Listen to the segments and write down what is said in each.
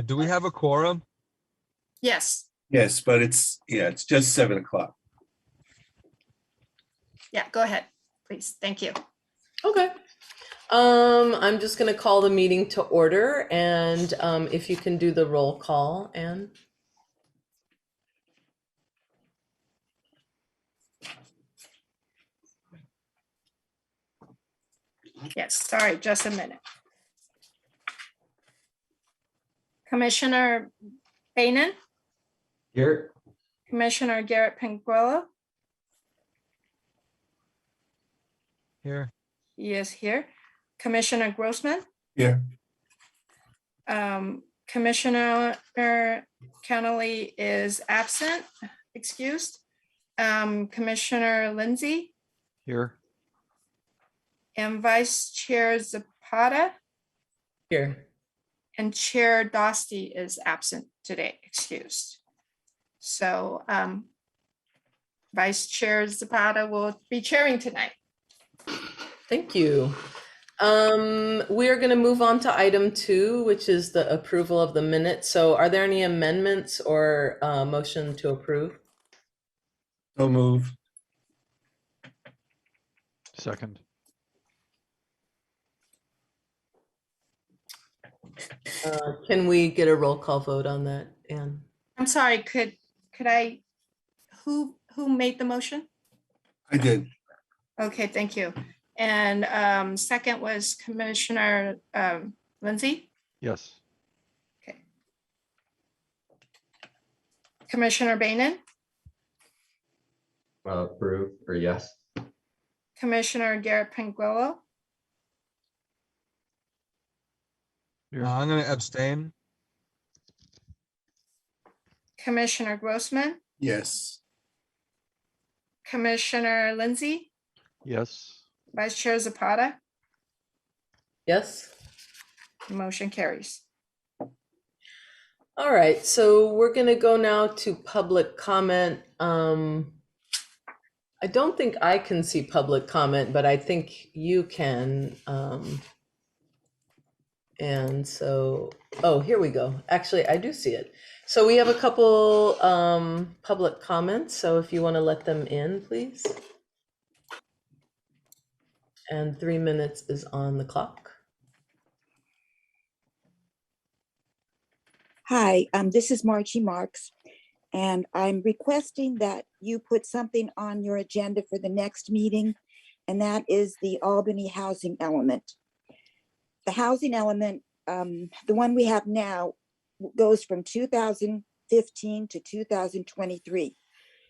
Do we have a quorum? Yes. Yes, but it's just 7 o'clock. Yeah, go ahead, please. Thank you. Okay. I'm just gonna call the meeting to order, and if you can do the roll call, Anne. Yes, sorry, just a minute. Commissioner Bainan, Here. Commissioner Garrett Penguillo, Here. he is here. Commissioner Grossman, Here. Commissioner Kennelly is absent, excused. Commissioner Lindsay Here. and Vice Chair Zapata Here. and Chair Dosty is absent today, excused. So Vice Chair Zapata will be chairing tonight. Thank you. We are going to move on to item 2, which is the approval of the minutes. So are there any amendments or motion to approve? So move. Second. Can we get a roll call vote on that, Anne? I'm sorry, could I, who made the motion? I did. Okay, thank you. And second was Commissioner Lindsay. Yes. Okay. Commissioner Bainan, Approve or yes. Commissioner Garrett Penguillo, I'm going to abstain. Commissioner Grossman, Yes. Commissioner Lindsay, Yes. Vice Chair Zapata, Yes. motion carries. All right, so we're going to go now to public comment. I don't think I can see public comment, but I think you can. And so, oh, here we go. Actually, I do see it. So we have a couple public comments. So if you want to let them in, please. And 3 minutes is on the clock. Hi, this is Margie Marks, and I'm requesting that you put something on your agenda for the next meeting, and that is the Albany housing element. The housing element, the one we have now, goes from 2015 to 2023.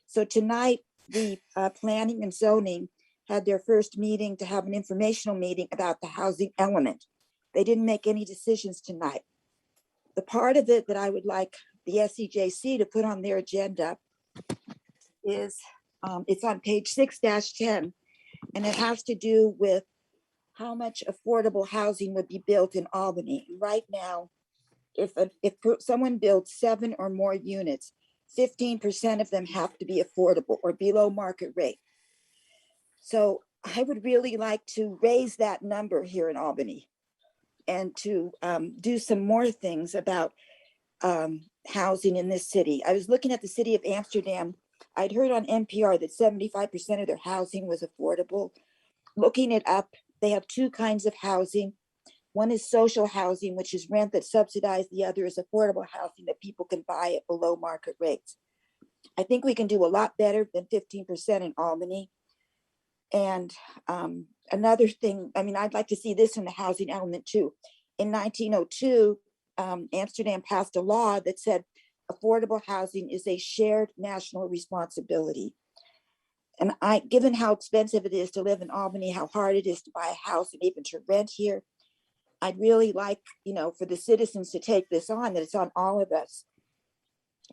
So tonight, the planning and zoning had their first meeting to have an informational meeting about the housing element. They didn't make any decisions tonight. The part of it that I would like the SEJC to put on their agenda is, it's on page 6-10, and it has to do with how much affordable housing would be built in Albany. Right now, if someone builds 7 or more units, 15% of them have to be affordable or below market rate. So I would really like to raise that number here in Albany and to do some more things about housing in this city. I was looking at the city of Amsterdam. I'd heard on NPR that 75% of their housing was affordable. Looking it up, they have 2 kinds of housing. One is social housing, which is rent that's subsidized. The other is affordable housing that people can buy at below market rates. I think we can do a lot better than 15% in Albany. And another thing, I mean, I'd like to see this in the housing element too. In 1902, Amsterdam passed a law that said affordable housing is a shared national responsibility. And given how expensive it is to live in Albany, how hard it is to buy a house and even to rent here, I'd really like, for the citizens to take this on, that it's on all of us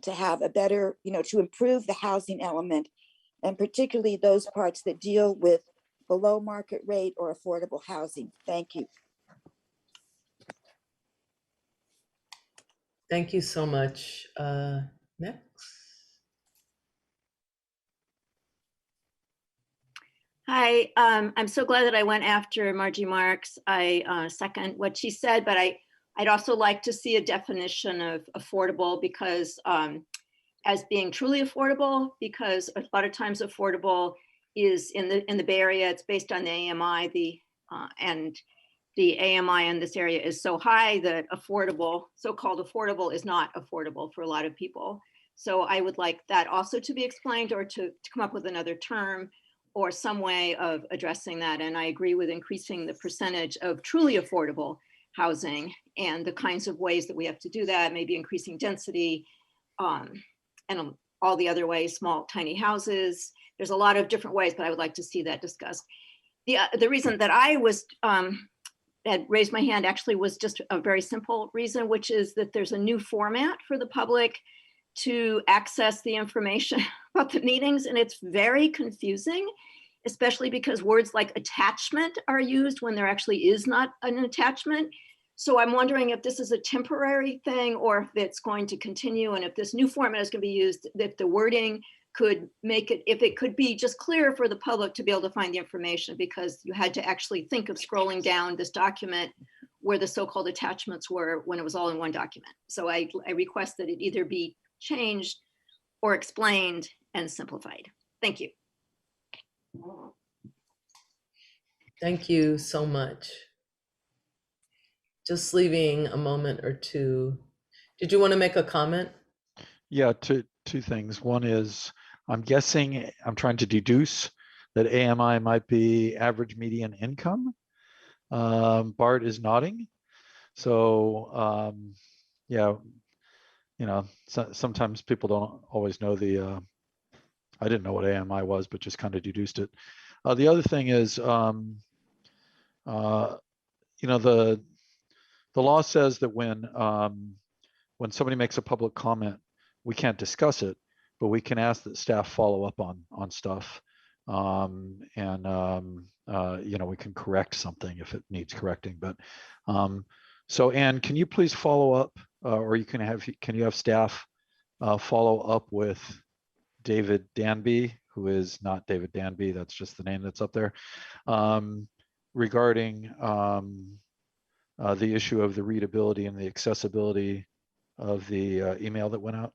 to have a better, to improve the housing element, and particularly those parts that deal with below market rate or affordable housing. Thank you. Thank you so much. Next. Hi, I'm so glad that I went after Margie Marks. I second what she said, but I I'd also like to see a definition of affordable, because as being truly affordable, because a lot of times affordable is in the Bay Area, it's based on the AMI, and the AMI in this area is so high that affordable, so-called affordable, is not affordable for a lot of people. So I would like that also to be explained, or to come up with another term or some way of addressing that. And I agree with increasing the percentage of truly affordable housing and the kinds of ways that we have to do that, maybe increasing density, and all the other ways, small, tiny houses. There's a lot of different ways, but I would like to see that discussed. The reason that I was had raised my hand actually was just a very simple reason, which is that there's a new format for the public to access the information about the meetings, and it's very confusing, especially because words like attachment are used when there actually is not an attachment. So I'm wondering if this is a temporary thing or if it's going to continue, and if this new format is going to be used, if the wording could make it, if it could be just clear for the public to be able to find the information, because you had to actually think of scrolling down this document where the so-called attachments were when it was all in one document. So I request that it either be changed or explained and simplified. Thank you. Thank you so much. Just leaving a moment or two. Did you want to make a comment? Yeah, two things. One is, I'm guessing, I'm trying to deduce that AMI might be average median income. Bart is nodding. So yeah, you know, sometimes people don't always know the, I didn't know what AMI was, but just kind of deduced it. The other thing is, you know, the law says that when somebody makes a public comment, we can't discuss it, but we can ask that staff follow up on stuff. And you know, we can correct something if it needs correcting. But so Anne, can you please follow up, or can you have staff follow up with David Danby, who is not David Danby, that's just the name that's up there, regarding the issue of the readability and the accessibility of the email that went out?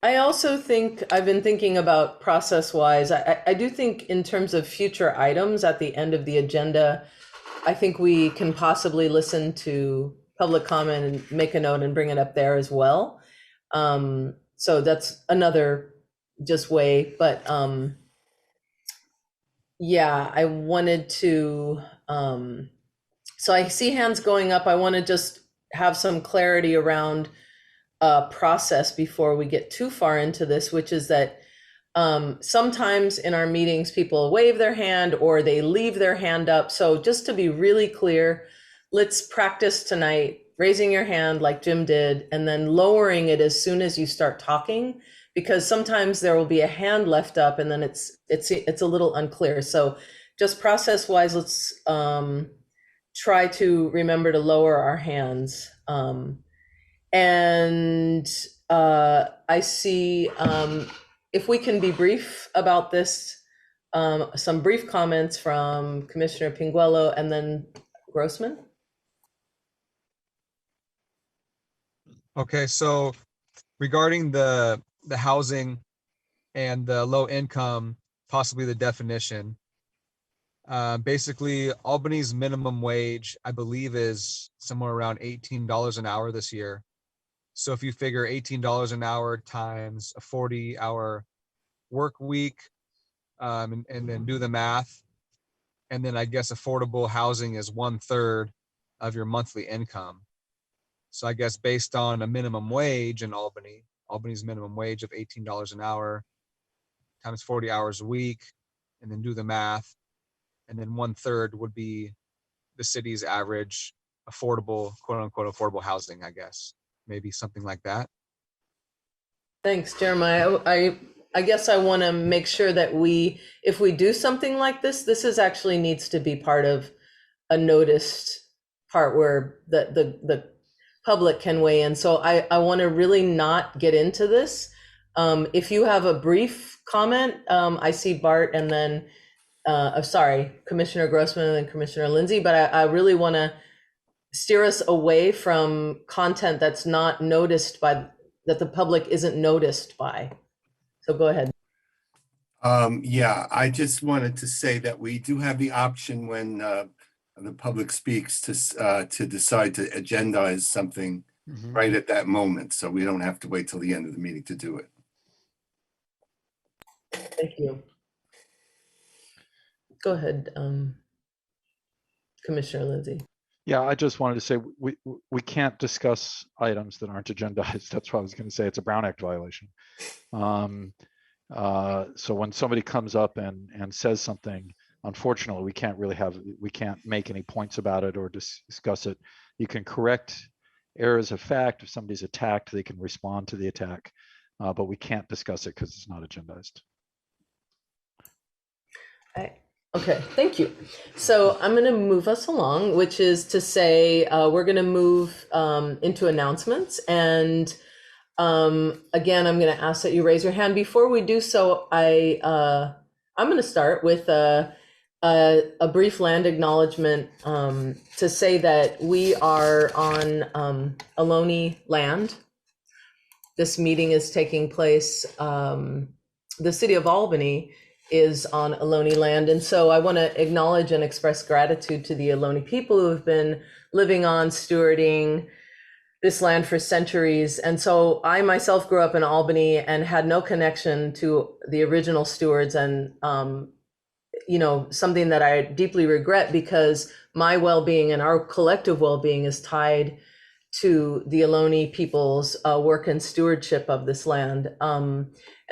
I also think, I've been thinking about process-wise, I do think in terms of future items at the end of the agenda, I think we can possibly listen to public comment and make a note and bring it up there as well. So that's another just way, but yeah, I wanted to, so I see hands going up. I want to just have some clarity around process before we get too far into this, which is that sometimes in our meetings, people wave their hand or they leave their hand up. So just to be really clear, let's practice tonight, raising your hand like Jim did, and then lowering it as soon as you start talking, because sometimes there will be a hand left up and then it's a little unclear. So just process wise, let's try to remember to lower our hands. And I see, if we can be brief about this, some brief comments from Commissioner Pinguello and then Grossman. Okay, so regarding the housing and the low income, possibly the definition, basically Albany's minimum wage, I believe, is somewhere around $18 an hour this year. So if you figure $18 an hour times a 40-hour work week, and then do the math, and then I guess affordable housing is 1/3 of your monthly income. So I guess based on a minimum wage in Albany's minimum wage of $18 an hour times 40 hours a week, and then do the math, and then 1/3 would be the city's average affordable, quote unquote, affordable housing, I guess. Maybe something like that. Thanks, Jeremiah. I guess I want to make sure that if we do something like this, this actually needs to be part of a noticed part where the public can weigh in. So I want to really not get into this. If you have a brief comment, I see Bart and then, sorry, Commissioner Grossman and then Commissioner Lindsay, but I really want to steer us away from content that's not noticed by, that the public isn't noticed by. So go ahead. Yeah, I just wanted to say that we do have the option when the public speaks to decide to agendize something Mhm. right at that moment. So we don't have to wait till the end of the meeting to do it. Thank you. Go ahead, Commissioner Lindsay. Yeah, I just wanted to say we can't discuss items that aren't agendized. That's what I was going to say. It's a Brown Act violation. So when somebody comes up and says something, unfortunately, we can't make any points about it or discuss it. You can correct errors of fact. If somebody's attacked, they can respond to the attack, but we can't discuss it because it's not agendized. Okay, thank you. So I'm going to move us along, which is to say we're going to move into announcements. And again, I'm going to ask that you raise your hand. Before we do so, I'm going to start with a brief land acknowledgement to say that we are on Ohlone land. This meeting is taking place. The city of Albany is on Ohlone land. And so I want to acknowledge and express gratitude to the Ohlone people who have been living on, stewarding this land for centuries. And so I myself grew up in Albany and had no connection to the original stewards, and something that I deeply regret, because my well-being and our collective well-being is tied to the Ohlone people's work and stewardship of this land.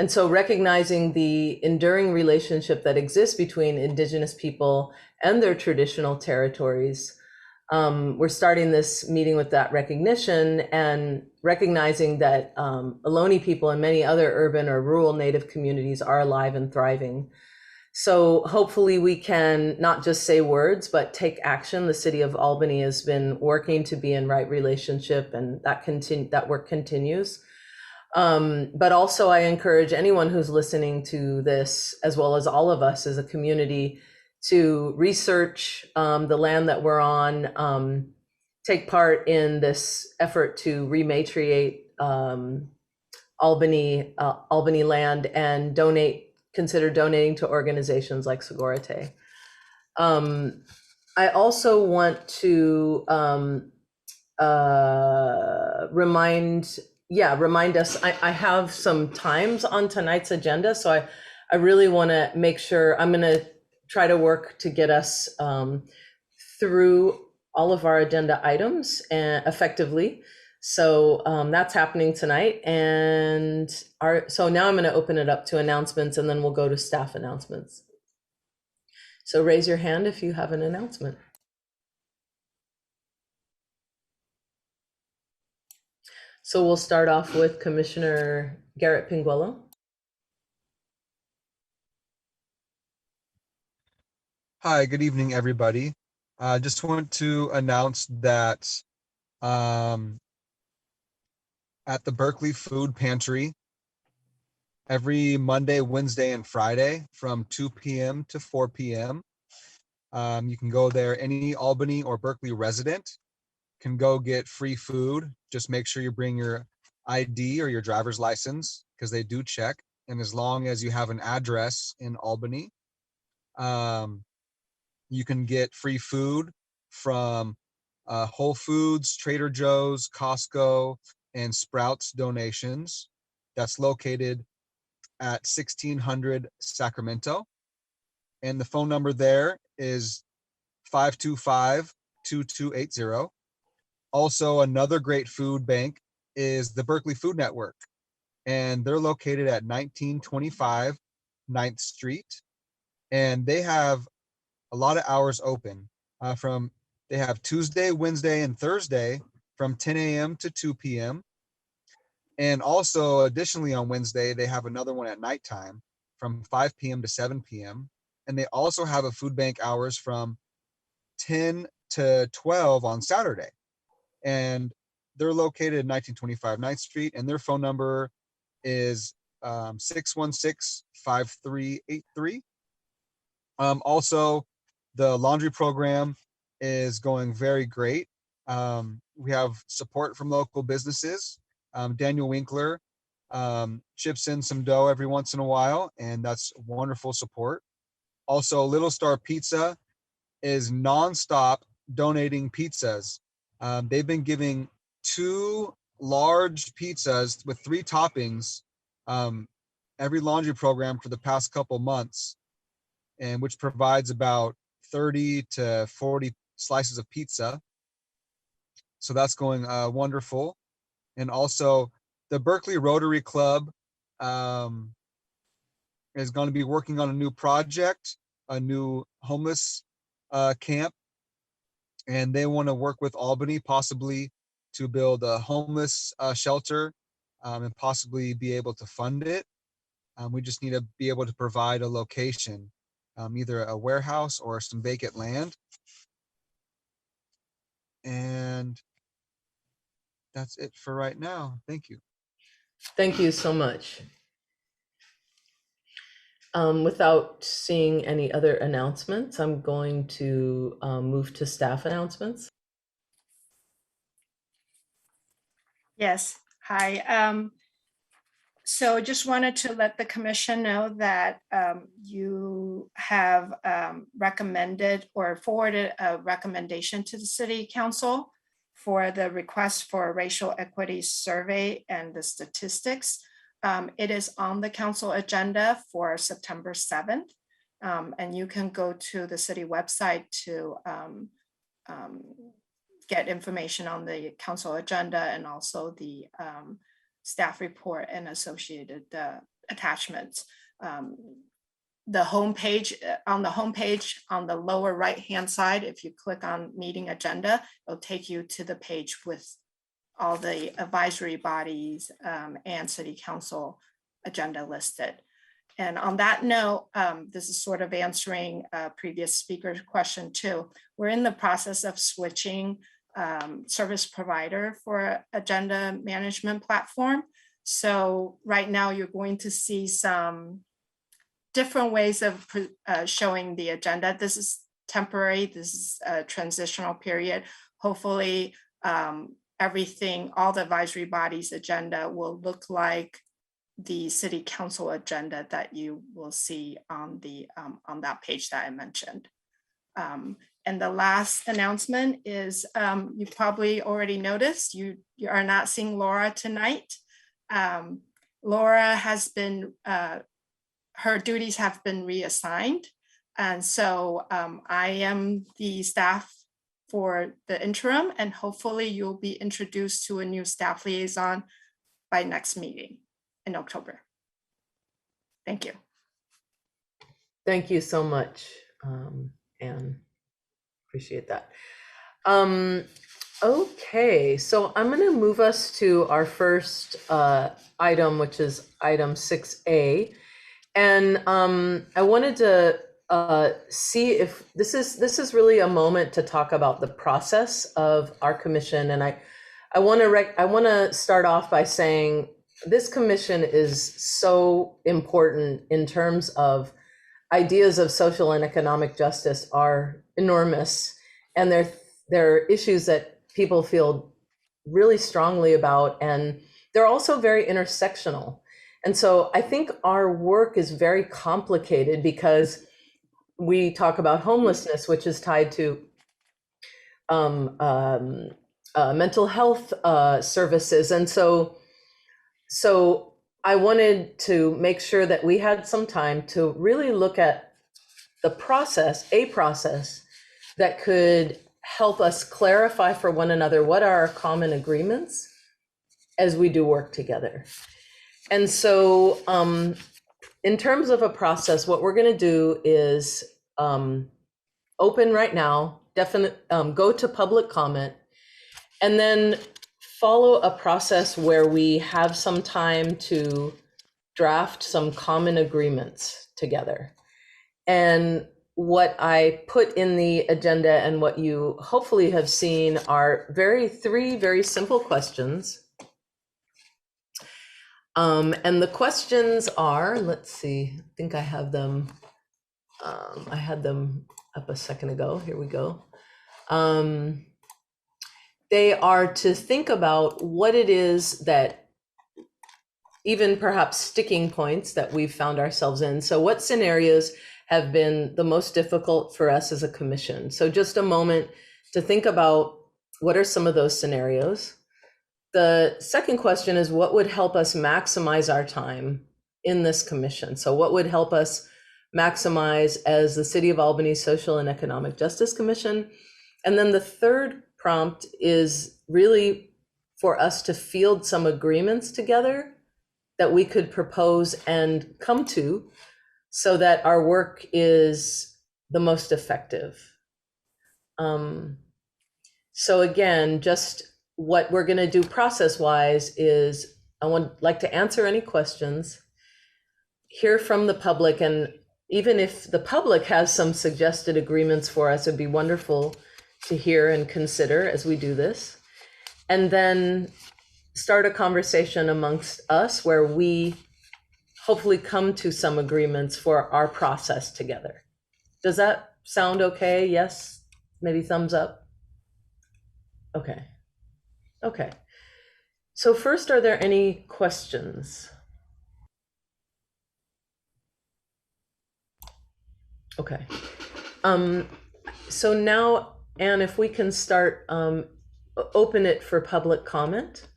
And so recognizing the enduring relationship that exists between Indigenous people and their traditional territories, we're starting this meeting with that recognition and recognizing that Ohlone people and many other urban or rural Native communities are alive and thriving. So hopefully we can not just say words, but take action. The city of Albany has been working to be in right relationship, and that work continues. But also I encourage anyone who's listening to this, as well as all of us as a community, to research the land that we're on, take part in this effort to rematriate Albany land, and consider donating to organizations like Segurite. I also want to remind us, I have some times on tonight's agenda, so I really want to make sure, I'm going to try to work to get us through all of our agenda items effectively. So that's happening tonight. And so now I'm going to open it up to announcements, and then we'll go to staff announcements. So raise your hand if you have an announcement. So we'll start off with Commissioner Garrett Pinguello. Hi, good evening, everybody. I just want to announce that at the Berkeley Food Pantry, every Monday, Wednesday, and Friday from 2 p.m. to 4 p.m. You can go there. Any Albany or Berkeley resident can go get free food. Just make sure you bring your ID or your driver's license, because they do check. And as long as you have an address in Albany, you can get free food from Whole Foods, Trader Joe's, Costco, and Sprouts donations. That's located at 1600 Sacramento. And the phone number there is 525-2280. Also, another great food bank is the Berkeley Food Network, and they're located at 1925 9th Street. And they have a lot of hours open. They have Tuesday, Wednesday, and Thursday from 10 a.m. to 2 p.m. And also, additionally, on Wednesday, they have another one at nighttime from 5 p.m. to 7 p.m. And they also have a food bank hours from 10 to 12 on Saturday. And they're located at 1925 9th Street, and their phone number is 616-5383. Also, the laundry program is going very great. We have support from local businesses. Daniel Winkler chips in some dough every once in a while, and that's wonderful support. Also, Little Star Pizza is nonstop donating pizzas. They've been giving 2 large pizzas with 3 toppings every laundry program for the past couple months, and which provides about 30 to 40 slices of pizza. So that's going wonderful. And also the Berkeley Rotary Club is going to be working on a new project, a new homeless camp. And they want to work with Albany possibly to build a homeless shelter and possibly be able to fund it. We just need to be able to provide a location, either a warehouse or some vacant land. And that's it for right now. Thank you. Thank you so much. Without seeing any other announcements, I'm going to move to staff announcements. Yes, hi. So just wanted to let the commission know that you have recommended or forwarded a recommendation to the city council for the request for a racial equity survey and the statistics. It is on the council agenda for September 7th. And you can go to the city website to get information on the council agenda and also the staff report and associated attachments. The homepage, on the lower right-hand side, if you click on meeting agenda, it'll take you to the page with all the advisory bodies and city council agenda listed. And on that note, this is sort of answering a previous speaker's question too. We're in the process of switching service provider for agenda management platform. So right now you're going to see some different ways of showing the agenda. This is temporary, this is a transitional period. Hopefully everything, all the advisory bodies agenda will look like the city council agenda that you will see on the on that page that I mentioned. And the last announcement is you probably already noticed you are not seeing Laura tonight. Laura has been, her duties have been reassigned. And so I am the staff for the interim, and hopefully you'll be introduced to a new staff liaison by next meeting in October. Thank you. Thank you so much, Anne. Appreciate that. Okay, so I'm going to move us to our first item, which is item 6A. And I wanted to see if this is really a moment to talk about the process of our commission. And I want to start off by saying this commission is so important in terms of ideas of social and economic justice are enormous, and they're issues that people feel really strongly about, and they're also very intersectional. And so I think our work is very complicated because we talk about homelessness, which is tied to mental health services. And so I wanted to make sure that we had some time to really look at a process that could help us clarify for one another what are our common agreements as we do work together. And so in terms of a process, what we're going to do is open right now, go to public comment, and then follow a process where we have some time to draft some common agreements together. And what I put in the agenda and what you hopefully have seen are three very simple questions. And the questions are, let's see, I think I have them. I had them up a second ago. Here we go. they are to think about what it is that, even perhaps sticking points that we've found ourselves in. So what scenarios have been the most difficult for us as a commission? So just a moment to think about what are some of those scenarios. The second question is, what would help us maximize our time in this commission? So what would help us maximize as the City of Albany Social and Economic Justice Commission? And then the third prompt is really for us to field some agreements together that we could propose and come to so that our work is the most effective. So again, just what we're going to do process-wise is I would like to answer any questions, hear from the public, and even if the public has some suggested agreements for us, it'd be wonderful to hear and consider as we do this. And then start a conversation amongst us where we hopefully come to some agreements for our process together. Does that sound okay? Yes? Maybe thumbs up? Okay. Okay. So first, are there any questions? Okay. So now, Anne, if we can start, open it for public comment.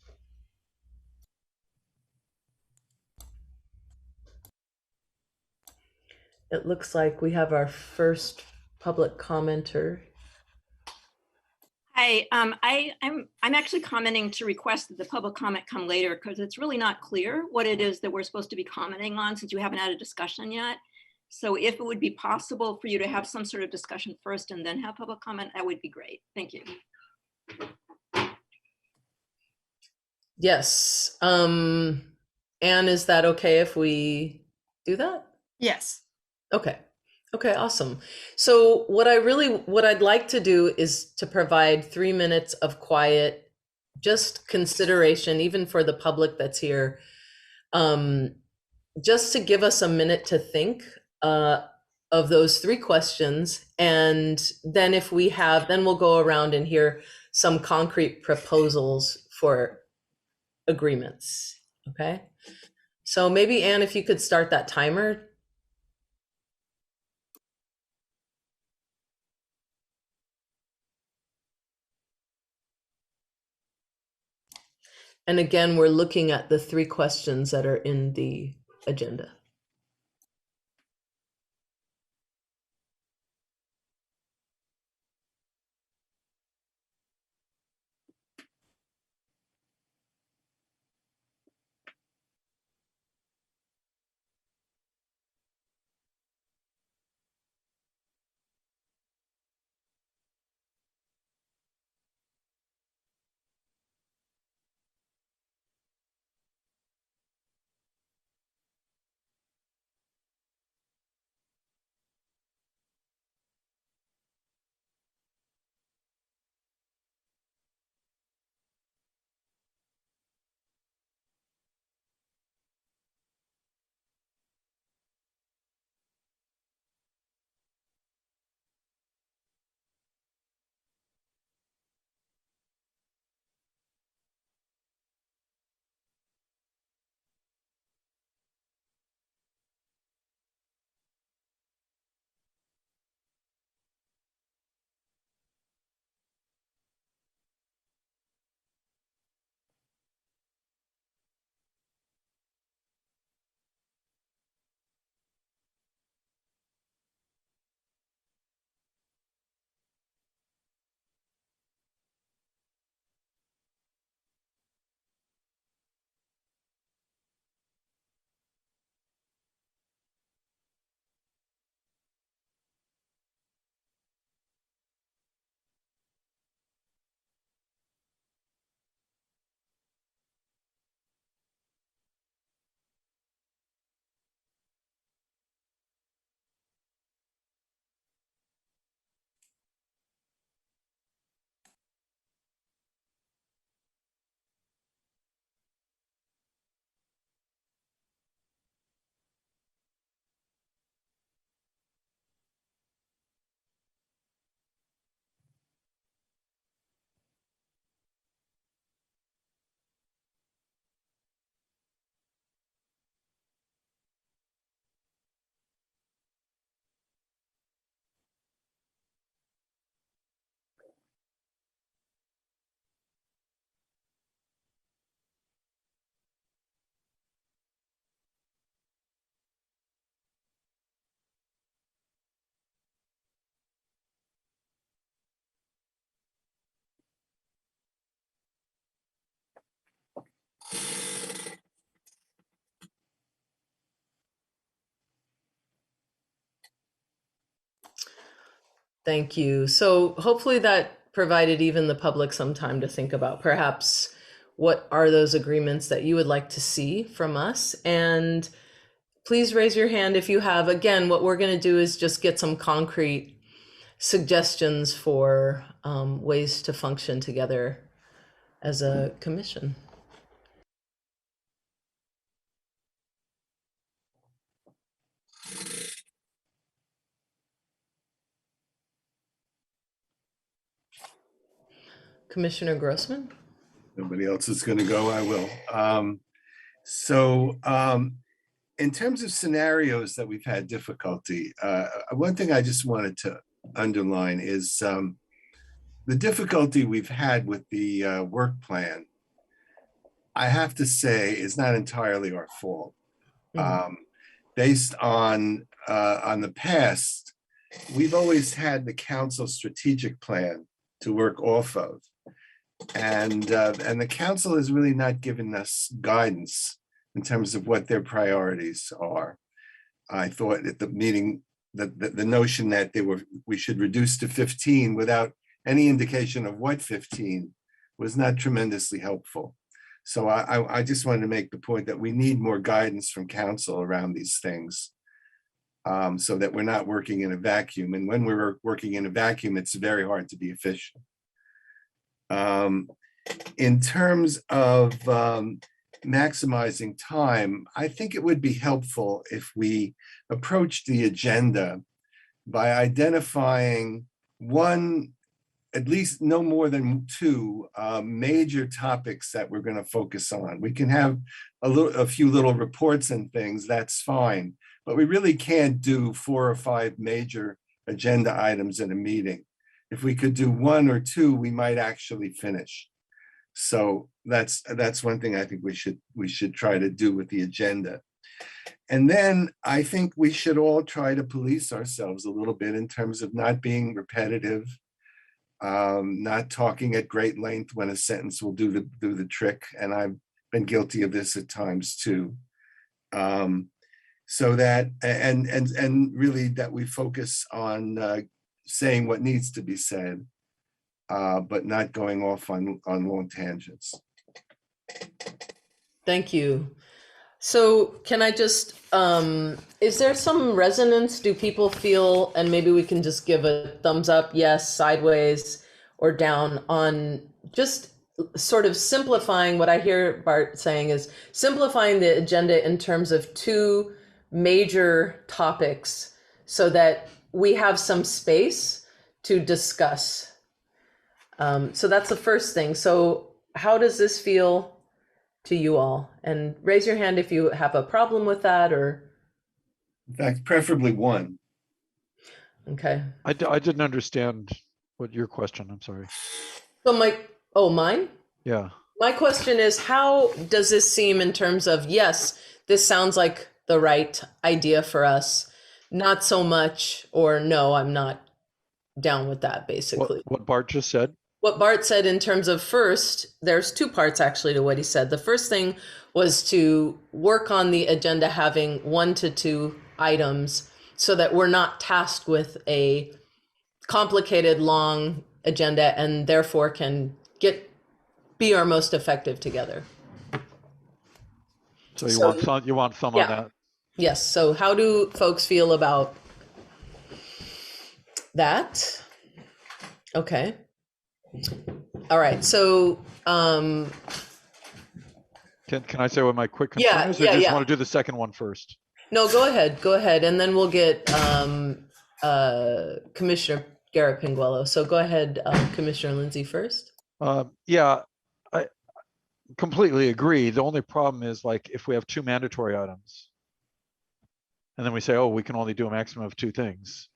It looks like we have our first public commenter. Hi, I'm actually commenting to request that the public comment come later because it's really not clear what it is that we're supposed to be commenting on since you haven't had a discussion yet. So if it would be possible for you to have some sort of discussion first and then have public comment, that would be great. Thank you. Yes. Anne, is that okay if we do that? Yes. Okay. Okay, awesome. So what I'd like to do is to provide 3 minutes of quiet, just consideration, even for the public that's here, just to give us a minute to think of those 3 questions. And then if we have, then we'll go around and hear some concrete proposals for agreements. Okay. So maybe Anne, if you could start that timer. And again, we're looking at the 3 questions that are in the agenda. Thank you. So hopefully that provided even the public some time to think about perhaps what are those agreements that you would like to see from us. And please raise your hand if you have. Again, what we're going to do is just get some concrete suggestions for ways to function together as a commission. Commissioner Grossman? Nobody else is going to go, I will. In terms of scenarios that we've had difficulty, one thing I just wanted to underline is the difficulty we've had with the work plan. I have to say is not entirely our fault. Based on the past, we've always had the council strategic plan to work off of. And the council has really not given us guidance in terms of what their priorities are. I thought at the meeting that the notion that we should reduce to 15 without any indication of what 15 was not tremendously helpful. So I just wanted to make the point that we need more guidance from council around these things, so that we're not working in a vacuum. And when we're working in a vacuum, it's very hard to be efficient. In terms of maximizing time, I think it would be helpful if we approach the agenda by identifying one, at least no more than two major topics that we're going to focus on. We can have a few little reports and things, that's fine, but we really can't do 4 or 5 major agenda items in a meeting. If we could do 1 or 2, we might actually finish. So that's one thing I think we should try to do with the agenda. And then I think we should all try to police ourselves a little bit in terms of not being repetitive, not talking at great length when a sentence will do the trick. And I've been guilty of this at times too. So that, and really that we focus on saying what needs to be said, but not going off on long tangents. Thank you. So can I just, is there some resonance? Do people feel, and maybe we can just give a thumbs up, yes, sideways, or down on just sort of simplifying what I hear Bart saying is simplifying the agenda in terms of 2 major topics so that we have some space to discuss. So that's the first thing. So how does this feel to you all? And raise your hand if you have a problem with that, or. In fact, preferably 1. Okay. I didn't understand what your question, I'm sorry. So mine? Yeah. My question is, how does this seem in terms of, yes, this sounds like the right idea for us, not so much, or no, I'm not down with that, basically. What Bart just said? What Bart said in terms of first, there's 2 parts actually to what he said. The first thing was to work on the agenda having 1 to 2 items so that we're not tasked with a complicated, long agenda and therefore can be our most effective together. So you want some yeah. on that? Yes. So how do folks feel about that? Okay. All right. So Can I say what my quick concern is, or just want to do the second one first? No, go ahead, and then we'll get Commissioner Garrett Pinguello. So go ahead, Commissioner Lindsay first. Yeah, I completely agree. The only problem is, like, if we have 2 mandatory items and then we say, oh, we can only do a maximum of 2 things,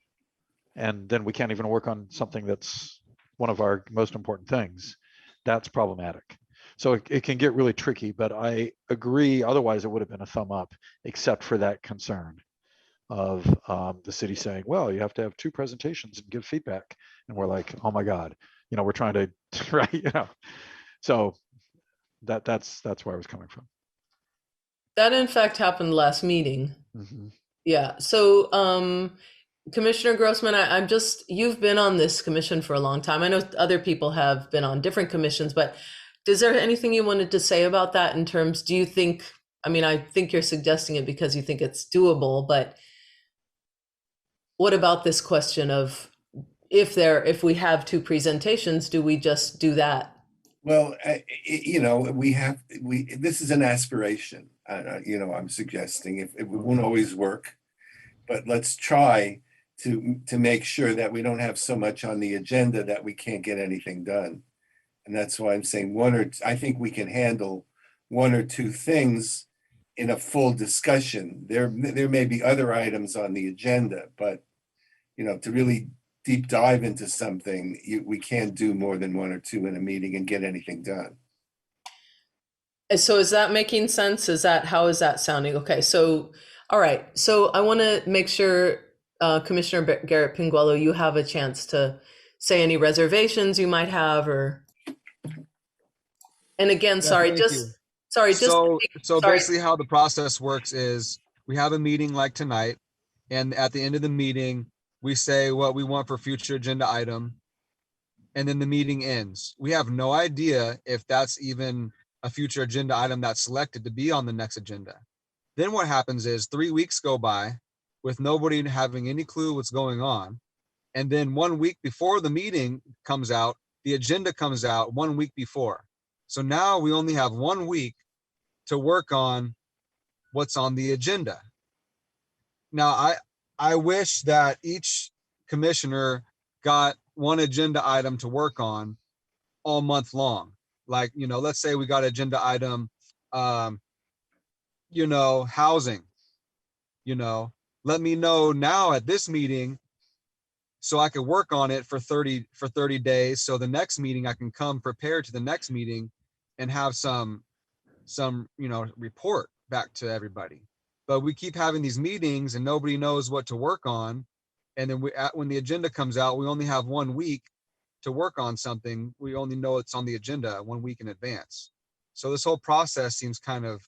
and then we can't even work on something that's one of our most important things, that's problematic. So it can get really tricky, but I agree. Otherwise, it would have been a thumb up, except for that concern of the city saying, well, you have to have 2 presentations and give feedback. And we're like, oh my God, we're trying to, right? So that's where I was coming from. That in fact happened last meeting. Mm-hmm. Yeah. So Commissioner Grossman, I'm just, you've been on this commission for a long time. I know other people have been on different commissions, but is there anything you wanted to say about that in terms, do you think, I mean, I think you're suggesting it because you think it's doable, but what about this question of if we have two presentations, do we just do that? Well, this is an aspiration, I'm suggesting it won't always work, but let's try to make sure that we don't have so much on the agenda that we can't get anything done. And that's why I'm saying I think we can handle one or two things in a full discussion. There may be other items on the agenda, but to really deep dive into something, we can't do more than one or two in a meeting and get anything done. So is that making sense? How is that sounding? Okay, so, all right. So I want to make sure, Commissioner Garrett Pinguello, you have a chance to say any reservations you might have, and again, sorry, So basically how the process works is we have a meeting like tonight, and at the end of the meeting, we say what we want for future agenda item, and then the meeting ends. We have no idea if that's even a future agenda item that's selected to be on the next agenda. Then what happens is 3 weeks go by with nobody having any clue what's going on. And then 1 week before the meeting comes out, the agenda comes out 1 week before. So now we only have 1 week to work on what's on the agenda. Now, I wish that each commissioner got one agenda item to work on all month long. Like, let's say we got agenda item, housing, let me know now at this meeting so I could work on it for 30 days. So the next meeting I can come prepared to the next meeting and have some report back to everybody. But we keep having these meetings and nobody knows what to work on. And then when the agenda comes out, we only have 1 week to work on something. We only know it's on the agenda 1 week in advance. So this whole process seems kind of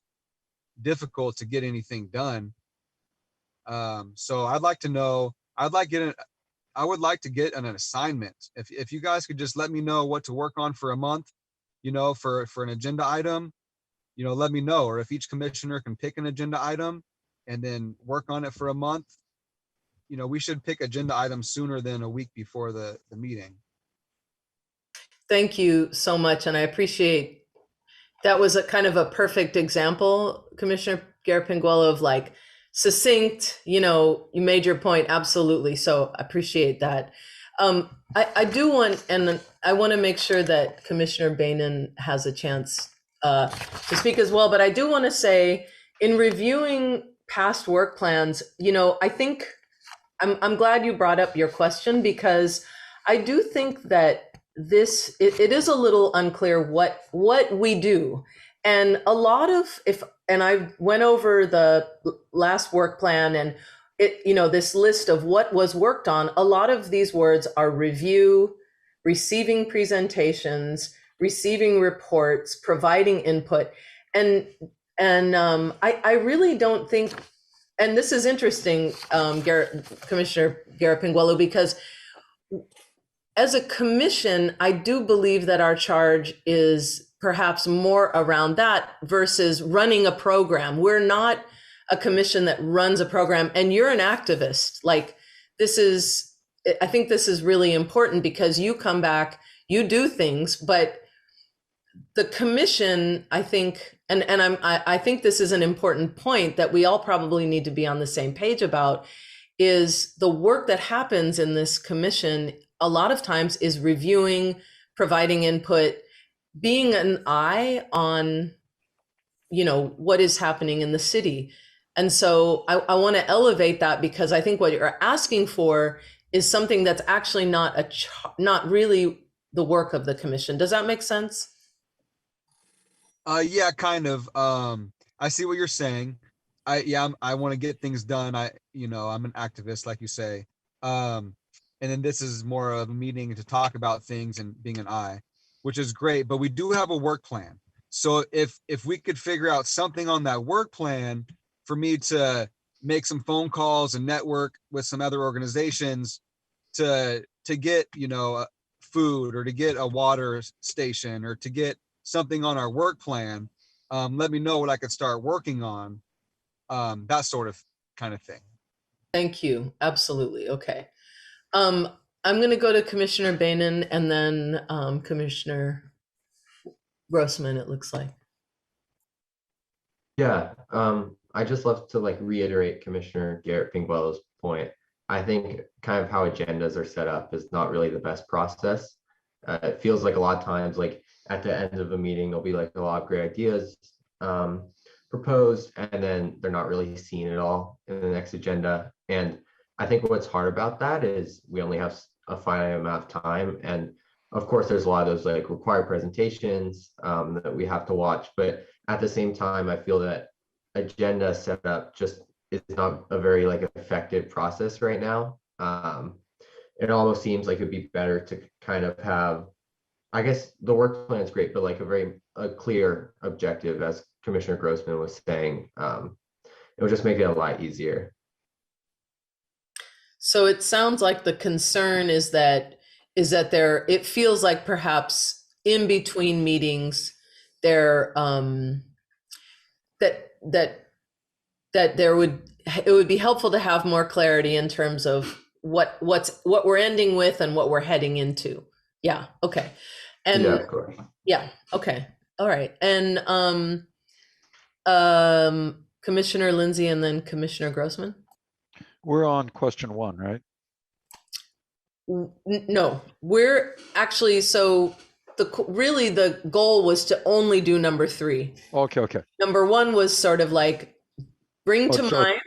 difficult to get anything done. So I'd like to know, I would like to get an assignment. If you guys could just let me know what to work on for a month, for an agenda item, let me know. Or if each commissioner can pick an agenda item and then work on it for a month, we should pick agenda items sooner than a week before the meeting. Thank you so much. And I appreciate, that was a kind of a perfect example, Commissioner Garrett Pinguello, of like succinct, you made your point. Absolutely. So I appreciate that. I do want, and I want to make sure that Commissioner Bainan has a chance to speak as well. But I do want to say, in reviewing past work plans, I think I'm glad you brought up your question, because I do think that it is a little unclear what we do. And a lot of, and I went over the last work plan and this list of what was worked on, a lot of these words are review, receiving presentations, receiving reports, providing input. And I really don't think, and this is interesting, Commissioner Garrett Pinguello, because as a commission, I do believe that our charge is perhaps more around that versus running a program. We're not a commission that runs a program, and you're an activist. Like, I think this is really important, because you come back, you do things, but the commission, I think, I think this is an important point that we all probably need to be on the same page about, is the work that happens in this commission a lot of times is reviewing, providing input, being an eye on, what is happening in the city. And so I want to elevate that, because I think what you're asking for is something that's actually not really the work of the commission. Does that make sense? Yeah, kind of. I see what you're saying. I want to get things done. I'm an activist, like you say. And then this is more of a meeting to talk about things and being an eye, which is great. But we do have a work plan. So if we could figure out something on that work plan for me to make some phone calls and network with some other organizations to get, food, or to get a water station, or to get something on our work plan. Let me know what I could start working on. That sort of kind of thing. Thank you. Absolutely. Okay. I'm going to go to Commissioner Bainan and then Commissioner Grossman, it looks like. Yeah, I just love to like reiterate Commissioner Garrett Pinkbell's point. I think kind of how agendas are set up is not really the best process. It feels like a lot of times, like at the end of a meeting, there'll be like a lot of great ideas proposed, and then they're not really seen at all in the next agenda. And I think what's hard about that is we only have a finite amount of time. And of course, there's a lot of those like required presentations that we have to watch. But at the same time, I feel that agenda setup just is not a very like effective process right now. It almost seems like it'd be better to kind of have, I guess the work plan is great, but like a clear objective, as Commissioner Grossman was saying. It would just make it a lot easier. So it sounds like the concern is that there, it feels like perhaps in between meetings there that it would be helpful to have more clarity in terms of what we're ending with and what we're heading into. Yeah. Okay. And yeah, of course. Yeah. Okay. All right. And Commissioner Lindsay and then Commissioner Grossman. We're on question 1, right? No, we're actually, so really the goal was to only do number 3. Okay. Number 1 was sort of like bring to mind.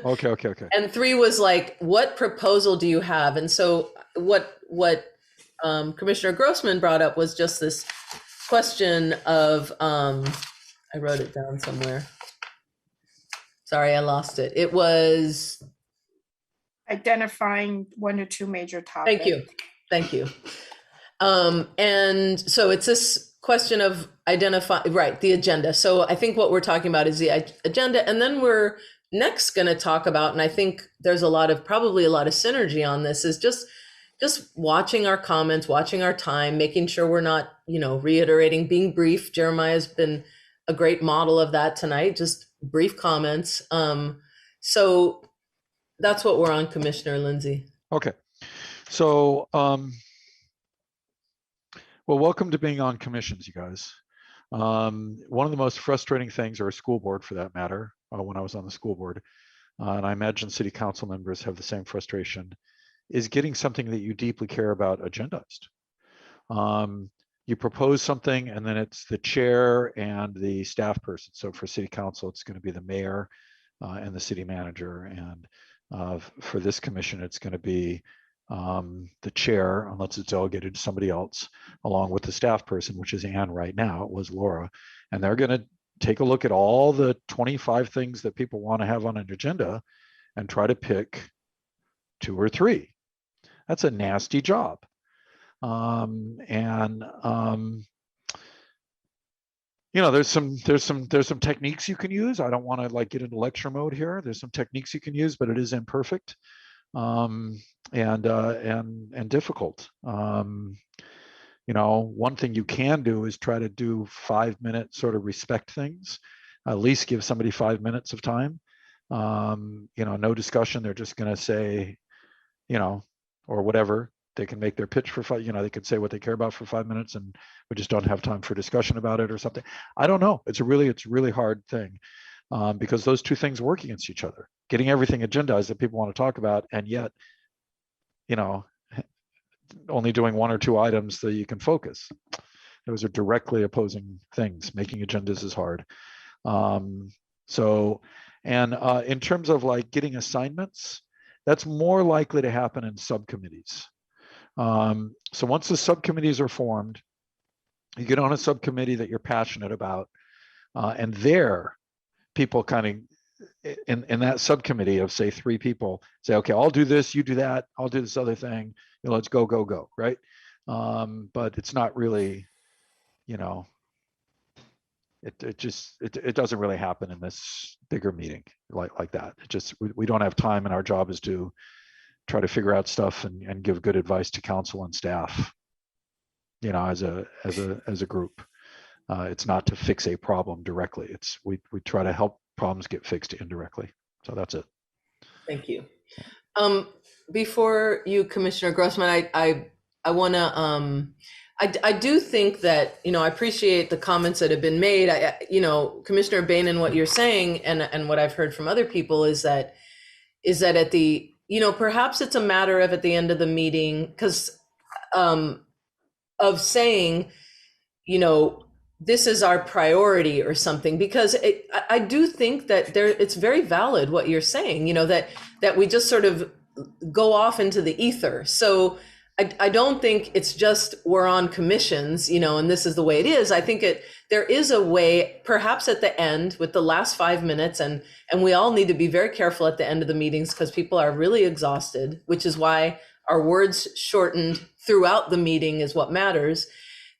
Okay. And 3 was like, what proposal do you have? And so what Commissioner Grossman brought up was just this question of, I wrote it down somewhere. Sorry, I lost it. It was identifying 1 or 2 major topics. Thank you. And so it's this question of the agenda. So I think what we're talking about is the agenda, and then we're next going to talk about, and I think there's probably a lot of synergy on this, is just watching our comments, watching our time, making sure we're not, reiterating, being brief. Jeremiah's been a great model of that tonight, just brief comments. So that's what we're on, Commissioner Lindsay. Okay. So, well, welcome to being on commissions, you guys. One of the most frustrating things, or a school board for that matter, when I was on the school board, and I imagine city council members have the same frustration, is getting something that you deeply care about agendized. You propose something, and then it's the chair and the staff person. So for city council, it's going to be the mayor and the city manager. And for this commission, it's going to be the chair, unless it's delegated to somebody else, along with the staff person, which is Ann right now. It was Laura. And they're going to take a look at all the 25 things that people want to have on an agenda and try to pick 2 or 3. That's a nasty job. There's some techniques you can use. I don't want to like get into lecture mode here. There's some techniques you can use, but it is imperfect and difficult. One thing you can do is try to do 5-minute sort of respect things. At least give somebody 5 minutes of time. No discussion. They're just going to say, or whatever. They can make their pitch for 5, they could say what they care about for 5 minutes, and we just don't have time for discussion about it or something. I don't know. It's a really hard thing because those 2 things work against each other. Getting everything agendized that people want to talk about, and yet, only doing 1 or 2 items that you can focus. Those are directly opposing things. Making agendas is hard. In terms of like getting assignments, that's more likely to happen in subcommittees. So once the subcommittees are formed, you get on a subcommittee that you're passionate about, and there, people kind of in that subcommittee of say 3 people say, okay, I'll do this, you do that, I'll do this other thing, let's go, right? But it's not really, it doesn't really happen in this bigger meeting like that. It just, we don't have time, and our job is to try to figure out stuff and give good advice to council and staff, you know, as a group. It's not to fix a problem directly. It's we try to help problems get fixed indirectly. So that's it. Thank you. Before you, Commissioner Grossman, I want to, I do think that, you know, I appreciate the comments that have been made. You know, Commissioner Boehnen, what you're saying, and what I've heard from other people is that at the, you know, perhaps it's a matter of at the end of the meeting, because of saying, you know, this is our priority or something, because I do think that it's very valid what you're saying, you know, that we just sort of go off into the ether. So I don't think it's just we're on commissions, you know, and this is the way it is. I think there is a way, perhaps at the end with the last 5 minutes, and we all need to be very careful at the end of the meetings because people are really exhausted, which is why our words shortened throughout the meeting is what matters.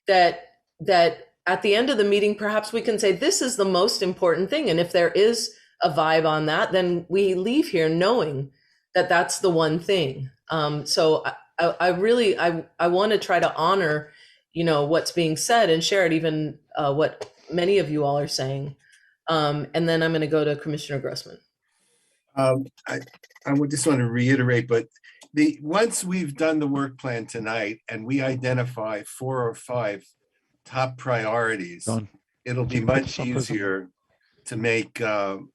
That at the end of the meeting, perhaps we can say, this is the most important thing. And if there is a vibe on that, then we leave here knowing that that's the one thing. So I really want to try to honor, you know, what's being said and share it, even what many of you all are saying. And then I'm going to go to Commissioner Grossman. I would just want to reiterate, but once we've done the work plan tonight and we identify 4 or 5 top priorities, Done. it'll be much easier to make agendas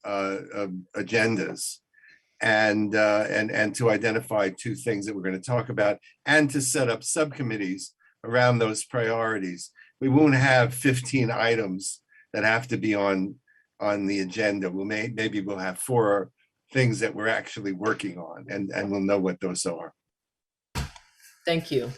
and to identify 2 things that we're going to talk about and to set up subcommittees around those priorities. We won't have 15 items that have to be on the agenda. Maybe we'll have 4 things that we're actually working on, and we'll know what those are. Thank you.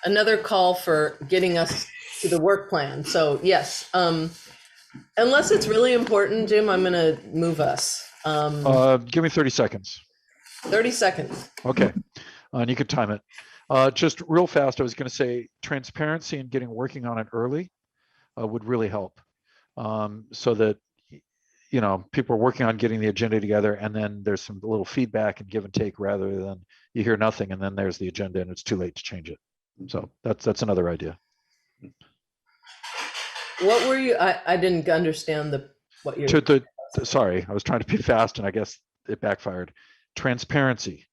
Another call for getting us to the work plan. So yes, unless it's really important, Jim, I'm going to move us. Give me 30 seconds. 30 seconds. Okay, and you could time it. Just real fast, I was going to say transparency and working on it early would really help, so that, you know, people are working on getting the agenda together, and then there's some little feedback and give and take, rather than you hear nothing and then there's the agenda and it's too late to change it. So that's another idea. What were you? I didn't understand what you're. Sorry, I was trying to be fast and I guess it backfired. Transparency,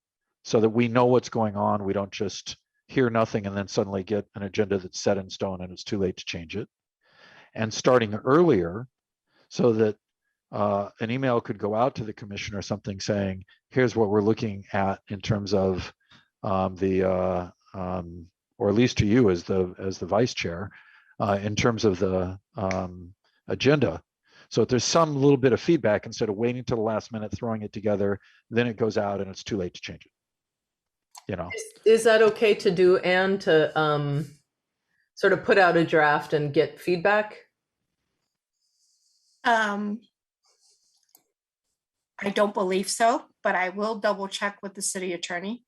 so that we know what's going on. We don't just hear nothing and then suddenly get an agenda that's set in stone and it's too late to change it. And starting earlier, so that an email could go out to the commissioner or something saying, here's what we're looking at in terms of or at least to you as the vice chair, in terms of the agenda. So if there's some little bit of feedback, instead of waiting till the last minute, throwing it together, then it goes out and it's too late to change it. You know, is that okay to do, and to sort of put out a draft and get feedback? I don't believe so, but I will double check with the city attorney.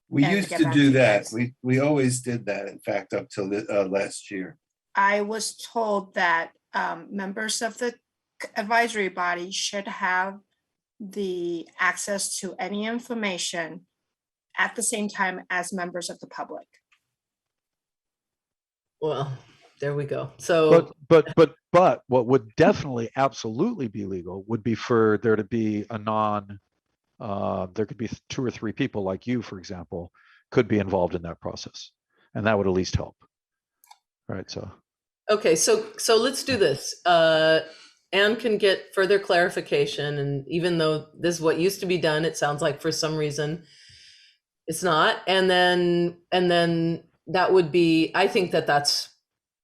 We And used get to back do to you that. guys. We always did that, in fact, up till last year. I was told that members of the advisory body should have the access to any information at the same time as members of the public. Well, there we go. So, but what would definitely absolutely be legal would be for there to be a there could be 2 or 3 people like you, for example, could be involved in that process, and that would at least help. Right. So. okay, so let's do this. Anne can get further clarification, and even though this is what used to be done, it sounds like for some reason it's not. And then that would be, I think that's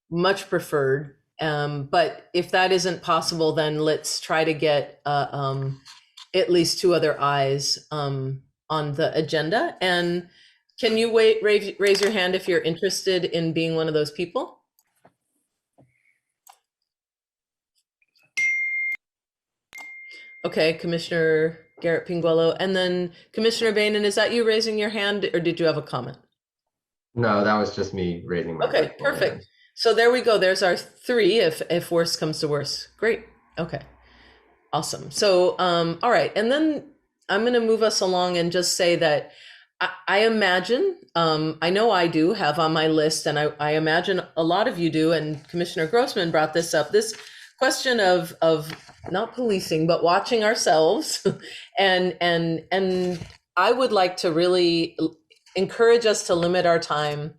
much preferred. But if that isn't possible, then let's try to get at least 2 other eyes on the agenda. And can you raise your hand if you're interested in being one of those people? Okay, Commissioner Garrett Pinguello, and then Commissioner Boehnen, is that you raising your hand, or did you have a comment? No, that was just me raising my Okay, virtual perfect. hand. So there we go. There's our 3 if worst comes to worst. Great. Okay. Awesome. So all right. And then I'm going to move us along and just say that I imagine, I know I do have on my list, and I imagine a lot of you do, and Commissioner Grossman brought this up, this question of not policing, but watching ourselves. and I would like to really encourage us to limit our time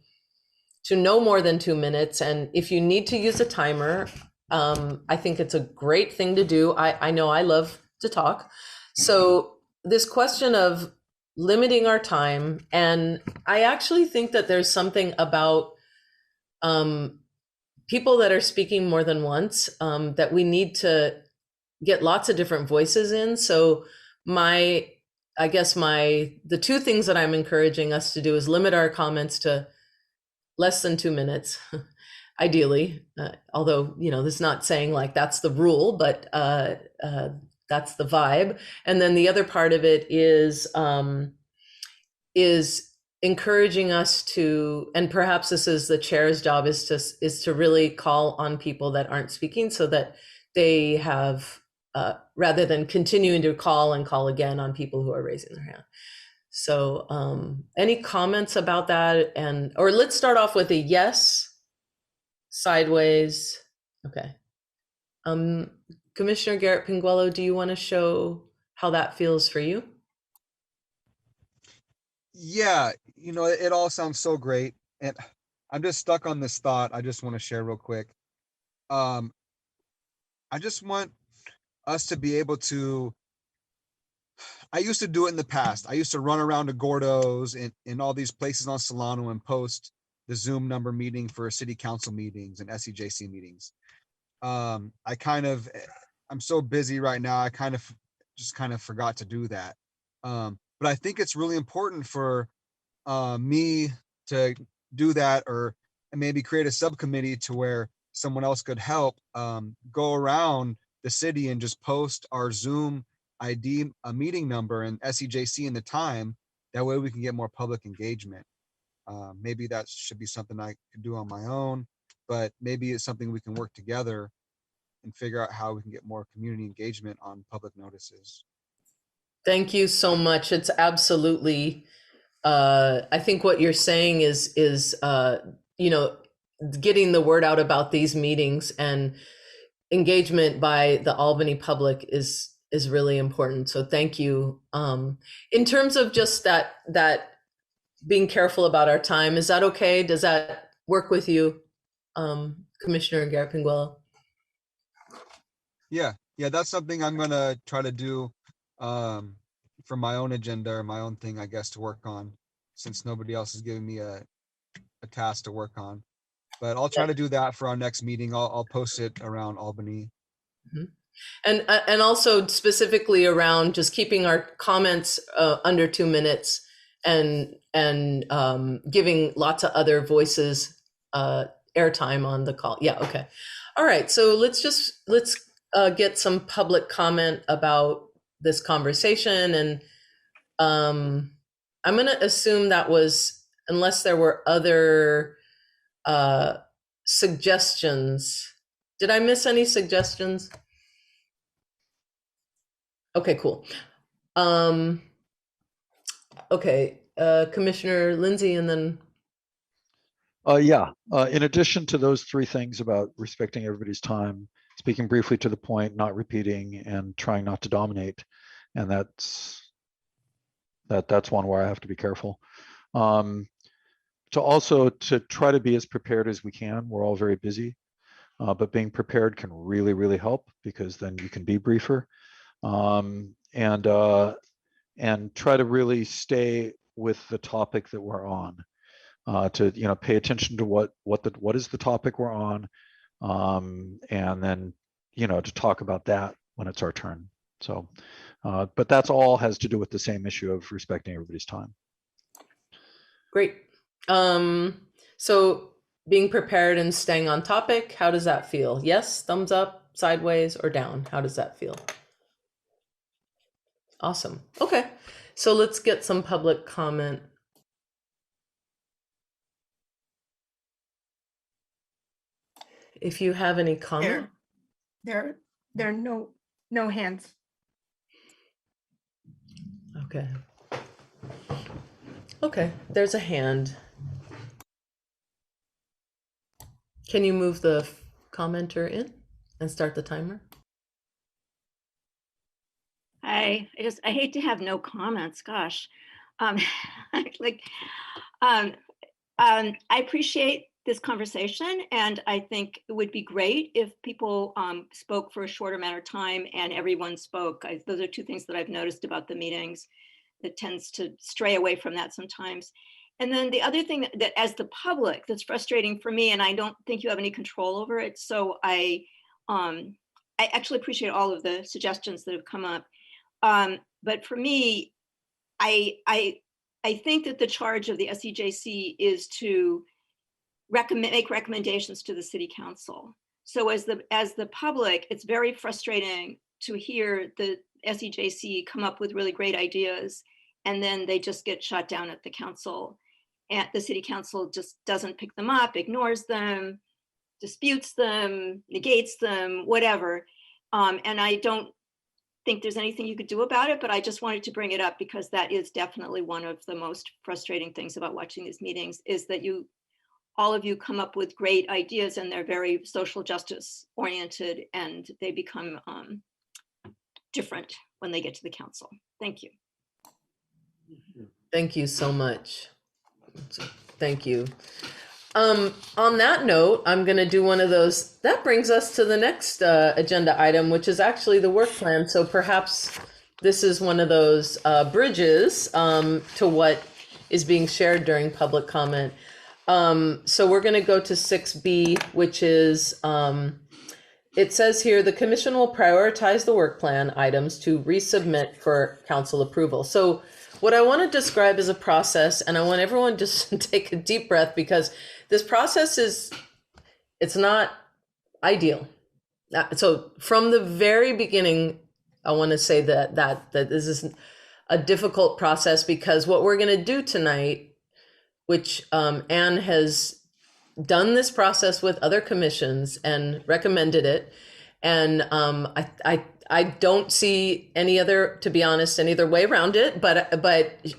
to no more than 2 minutes. And if you need to use a timer, I think it's a great thing to do. I know I love to talk. So this question of limiting our time, and I actually think that there's something about people that are speaking more than once, that we need to get lots of different voices in. So the 2 things that I'm encouraging us to do is limit our comments to less than 2 minutes, ideally, although, this is not saying like that's the rule, but that's the vibe. And then the other part of it is encouraging us to, and perhaps this is the chair's job, is to really call on people that aren't speaking, so that they have, rather than continuing to call again on people who are raising their hand. So any comments about that? Or let's start off with a yes, sideways. Okay. Commissioner Garrett Pinguello, do you want to show how that feels for you? Yeah, it all sounds so great. And I'm just stuck on this thought I just want to share real quick. I just want us to be able to, I used to do it in the past. I used to run around to Gordo's and in all these places on Solano and post the Zoom number meeting for city council meetings and SEJC meetings. I'm so busy right now. I just forgot to do that. But I think it's really important for me to do that, or maybe create a subcommittee to where someone else could help go around the city and just post our Zoom ID, a meeting number, and SEJC and the time. That way we can get more public engagement. Maybe that should be something I could do on my own, but maybe it's something we can work together and figure out how we can get more community engagement on public notices. Thank you so much. It's absolutely, I think what you're saying is getting the word out about these meetings, and engagement by the Albany public is really important. So thank you. In terms of just that being careful about our time, is that okay? Does that work with you, Commissioner Garrett Pinguello? Yeah, that's something I'm gonna try to do for my own agenda, or my own thing, I guess, to work on, since nobody else is giving me a task to work on. But I'll try to do that for our next meeting. I'll post it around Albany. Mm-hmm. And also specifically around just keeping our comments under 2 minutes, and giving lots of other voices airtime on the call. Yeah, okay. All right, so let's get some public comment about this conversation. And I'm going to assume that was, unless there were other suggestions. Did I miss any suggestions? Okay, cool. Okay, Commissioner Lindsay, and then. In addition to those 3 things about respecting everybody's time, speaking briefly to the point, not repeating, and trying not to dominate, and that's one where I have to be careful. To try to be as prepared as we can. We're all very busy, but being prepared can really, really help, because then you can be briefer, and try to really stay with the topic that we're on. To pay attention to what is the topic we're on, and then to talk about that when it's our turn. So, but that's all has to do with the same issue of respecting everybody's time. Great. So being prepared and staying on topic, how does that feel? Yes, thumbs up, sideways, or down? How does that feel? Awesome. Okay, so let's get some public comment. if you have any comment. There are no hands. Okay. Okay, there's a hand. Can you move the commenter in and start the timer? I hate to have no comments, gosh. I appreciate this conversation, and I think it would be great if people spoke for a shorter amount of time and everyone spoke. Those are two things that I've noticed about the meetings that tends to stray away from that sometimes. And then the other thing that as the public, that's frustrating for me, and I don't think you have any control over it. So I actually appreciate all of the suggestions that have come up. But for me, I think that the charge of the SEJC is to make recommendations to the city council. So as the public, it's very frustrating to hear the SEJC come up with really great ideas, and then they just get shot down at the council. And the city council just doesn't pick them up, ignores them, disputes them, negates them, whatever. And I don't think there's anything you could do about it, but I just wanted to bring it up because that is definitely one of the most frustrating things about watching these meetings, is that all of you come up with great ideas and they're very social justice oriented, and they become different when they get to the council. Thank you. Thank you so much. Thank you. On that note, I'm going to do one of those. That brings us to the next agenda item, which is actually the work plan. So perhaps this is one of those bridges to what is being shared during public comment. So we're going to go to 6B, which is, it says here, the commission will prioritize the work plan items to resubmit for council approval. So what I want to describe is a process, and I want everyone just to take a deep breath, because this process it's not ideal. So from the very beginning, I want to say that this is a difficult process, because what we're going to do tonight, which Anne has done this process with other commissions and recommended it, and I don't see any other, to be honest, any other way around it. But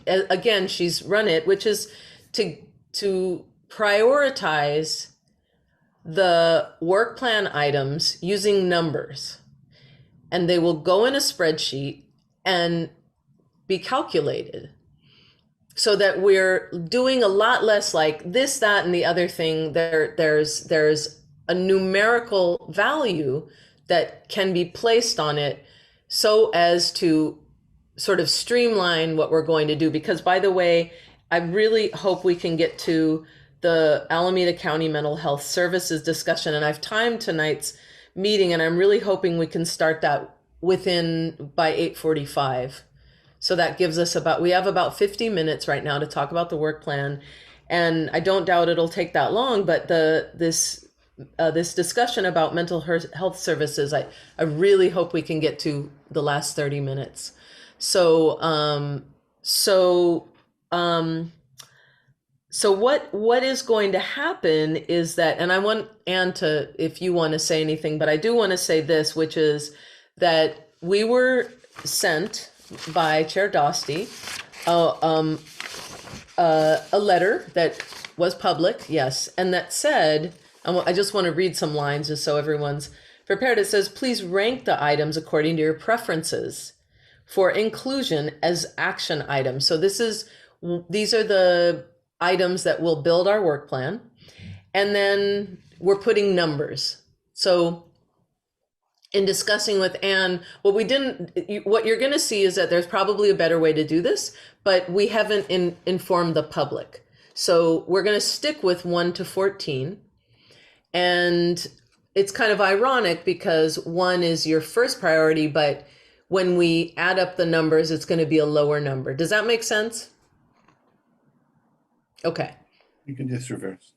again, she's run it, which is to prioritize the work plan items using numbers, and they will go in a spreadsheet and be calculated, so that we're doing a lot less like this, that, and the other thing. There's a numerical value that can be placed on it, so as to sort of streamline what we're going to do. Because, by the way, I really hope we can get to the Alameda County Mental Health Services discussion, and I've timed tonight's meeting, and I'm really hoping we can start that by 8:45. So that gives us we have about 50 minutes right now to talk about the work plan. And I don't doubt it'll take that long, but this discussion about mental health services, I really hope we can get to the last 30 minutes. So what is going to happen is that, and I want Anne to, if you want to say anything, but I do want to say this, which is that we were sent by Chair Dostie a letter that was public, yes, and that said, I just want to read some lines just so everyone's prepared. It says, please rank the items according to your preferences for inclusion as action items. So these are the items that will build our work plan. And then we're putting numbers. So in discussing with Anne, what you're going to see is that there's probably a better way to do this, but we haven't informed the public. So we're going to stick with 1 to 14. And it's kind of ironic because 1 is your first priority, but when we add up the numbers, it's going to be a lower number. Does that make sense? Okay. You can just reverse.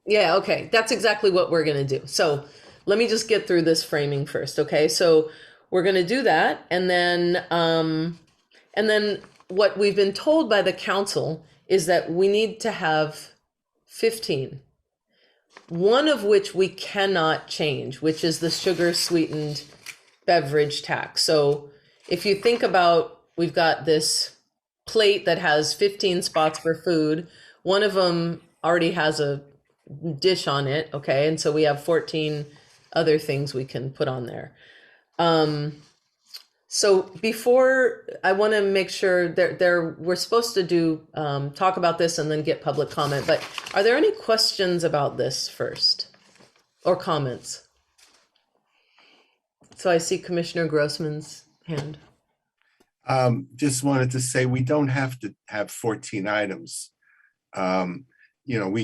Yeah, okay. That's exactly what we're going to do. So let me just get through this framing first. Okay. So we're going to do that. And then what we've been told by the council is that we need to have 15. one of which we cannot change, which is the sugar sweetened beverage tax. So if you think about, we've got this plate that has 15 spots for food. One of them already has a dish on it. Okay. And so we have 14 other things we can put on there. So before, I want to make sure we're supposed to do, talk about this and then get public comment, but are there any questions about this first or comments? So I see Commissioner Grossman's hand. Just wanted to say, we don't have to have 14 items. You know,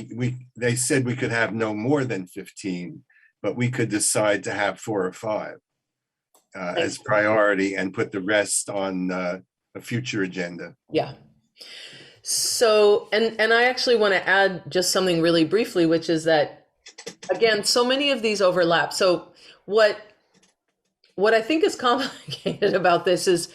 they said we could have no more than 15, but we could decide to have 4 or 5 as priority and put the rest on a future agenda. Yeah. So, and I actually want to add just something really briefly, which is that, again, so many of these overlap. So what I think is complicated about this is,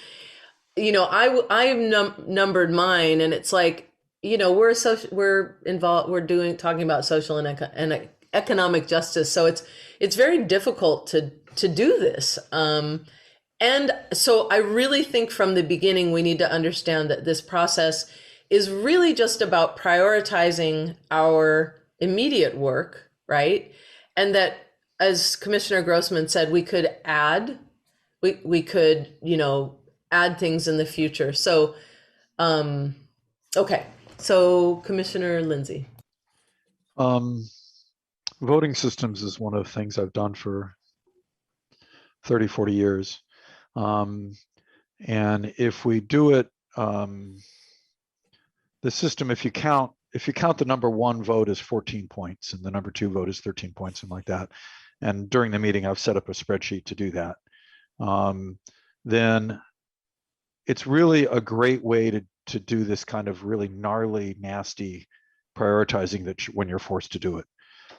you know, I have numbered mine, and it's like, you know, we're talking about social and economic justice. So it's very difficult to do this. And so I really think from the beginning, we need to understand that this process is really just about prioritizing our immediate work, right? And that, as Commissioner Grossman said, we could add, we could, you know, add things in the future. So, okay. So Commissioner Lindsay. Voting systems is one of the things I've done for 30, 40 years. And if we do it, the system, if you count the number 1 vote is 14 points and the number 2 vote is 13 points, something like that. And during the meeting, I've set up a spreadsheet to do that. Then it's really a great way to do this kind of really gnarly, nasty prioritizing that when you're forced to do it.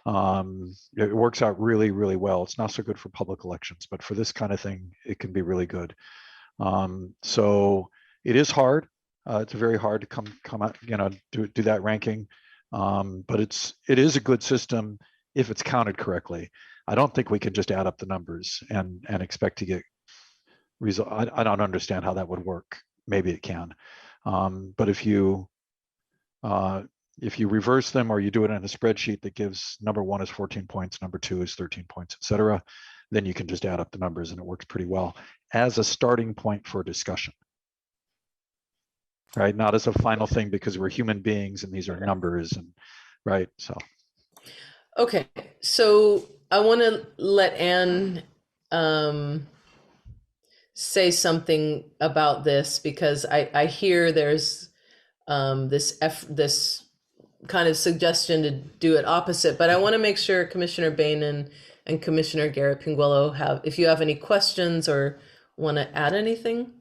It works out really, really well. It's not so good for public elections, but for this kind of thing, it can be really good. So it is hard. It's very hard to come out, you know, do that ranking. But it is a good system if it's counted correctly. I don't think we can just add up the numbers and expect to get result. I don't understand how that would work. Maybe it can. But if you reverse them, or you do it in a spreadsheet that gives number 1 is 14 points, number 2 is 13 points, etc., then you can just add up the numbers, and it works pretty well as a starting point for discussion, right? Not as a final thing, because we're human beings and these are numbers, and right. So, okay, so I want to let Anne say something about this, because I hear there's this kind of suggestion to do it opposite, but I want to make sure Commissioner Bain and Commissioner Garrett-Pinguello if you have any questions or want to add anything.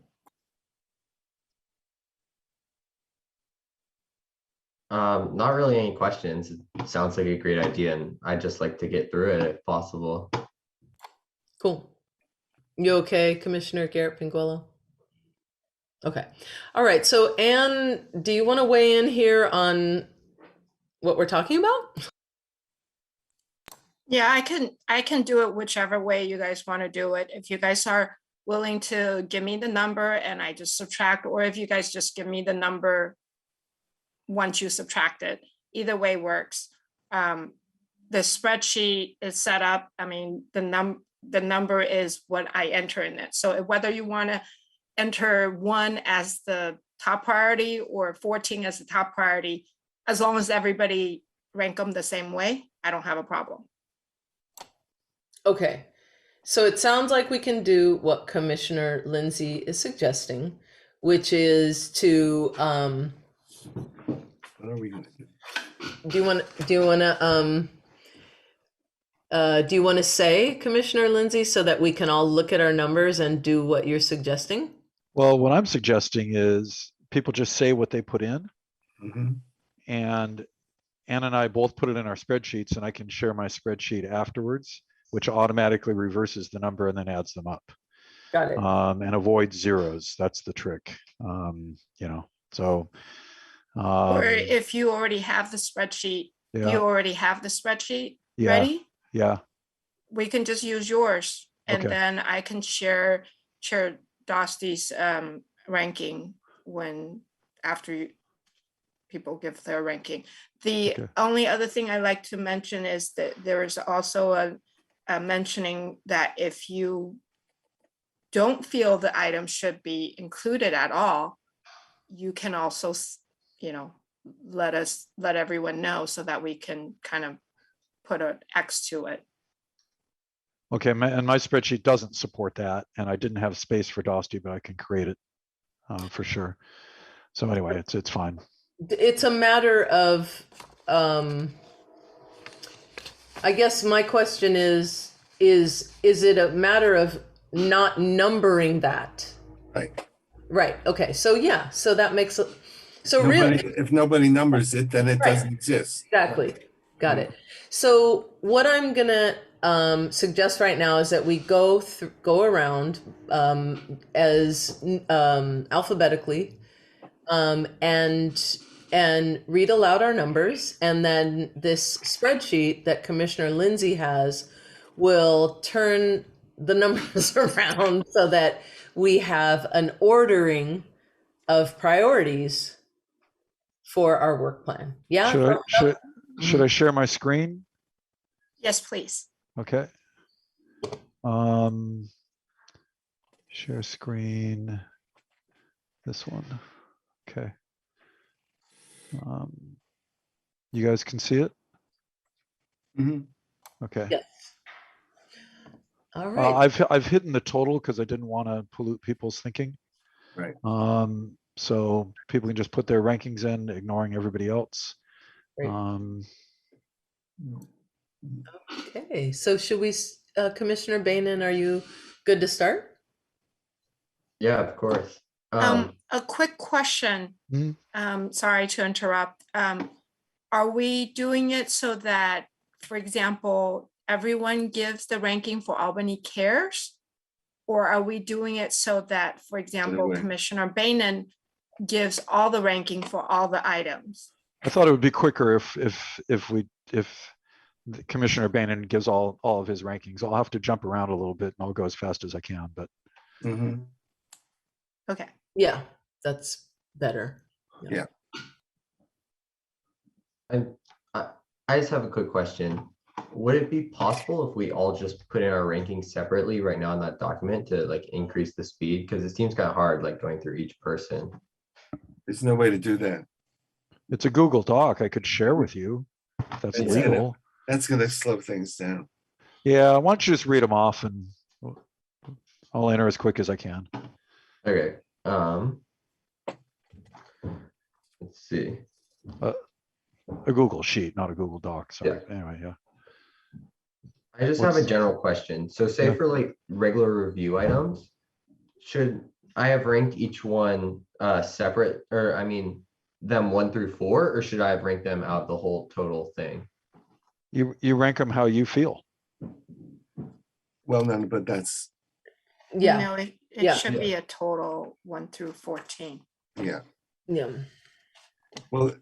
Not really any questions. It sounds like a great idea, and I'd just like to get through it if possible. Cool. You okay, Commissioner Garrett-Pinguello? Okay. All right. So Anne, do you want to weigh in here on what we're talking about? Yeah, I can do it whichever way you guys want to do it. If you guys are willing to give me the number and I just subtract, or if you guys just give me the number once you subtract it, either way works. The spreadsheet is set up. I mean, the number is what I enter in it. So whether you want to enter 1 as the top priority or 14 as the top priority, as long as everybody rank them the same way, I don't have a problem. Okay. So it sounds like we can do what Commissioner Lindsay is suggesting, which is to What are we going to do? do you want to say, Commissioner Lindsay, so that we can all look at our numbers and do what you're suggesting? well, what I'm suggesting is people just say what they put in, and Ann and I both put it in our spreadsheets, and I can share my spreadsheet afterwards, which automatically reverses the number and then adds them up. Got it. And avoids zeros. That's the trick. You know, so. Or if you already have the spreadsheet, Yeah. you already have the spreadsheet, Yeah, Ready? yeah, We can just use yours, and Okay. then I can share Chair Dosty's ranking after people give their ranking. The Okay. only other thing I like to mention is that there is also a mentioning that if you don't feel the item should be included at all, you can also, let everyone know so that we can kind of put an X to it. Okay, and my spreadsheet doesn't support that, and I didn't have space for Dosty, but I can create it for sure. So anyway, it's fine. It's a matter of, I guess my question is it a matter of not numbering that? Right. Right, okay, so yeah, so that makes, so really. If nobody numbers it, then it Right. doesn't exist. Exactly. Got it. So what I'm gonna suggest right now is that we go around as alphabetically and read aloud our numbers, and then this spreadsheet that Commissioner Lindsay has will turn the numbers around so that we have an ordering of priorities for our work plan. Yeah. Should I share my screen? Yes, please. Okay. Share screen. This one. Okay. You guys can see it? Mhm. Okay. Yes. All right. I've hidden the total because I didn't want to pollute people's thinking. Right. So people can just put their rankings in, ignoring everybody else. Great. Um, Okay. So should we, Commissioner Bainan, are you good to start? Yeah, of course. A quick question. Mhm. Sorry to interrupt. Are we doing it so that, for example, everyone gives the ranking for Albany Cares? Or are we doing it so that, for example, way. Commissioner Bainan gives all the ranking for all the items? I thought it would be quicker if the Commissioner Bannon gives all of his rankings. I'll have to jump around a little bit and I'll go as fast as I can, but Mhm. Okay. Yeah, that's better. Yeah. I just have a quick question. Would it be possible if we all just put in our rankings separately right now in that document to like increase the speed? Because it seems kind of hard like going through each person. There's no way to do that. it's a Google Doc I could share with you. If that's It's legal. That's gonna slow things down. Yeah, why don't you just read them off and I'll enter as quick as I can. Okay. Let's see. A Google sheet, not a Google Doc. Sorry. Anyway, yeah. I just have a general question. So say Yeah. for like regular review items, should I have ranked each one separate, or I mean them 1 through 4, or should I have ranked them out the whole total thing? You rank them how you feel. Well, none, but that's, Yeah, No, it Yeah. should be a total 1 through 14. yeah. yeah. Well,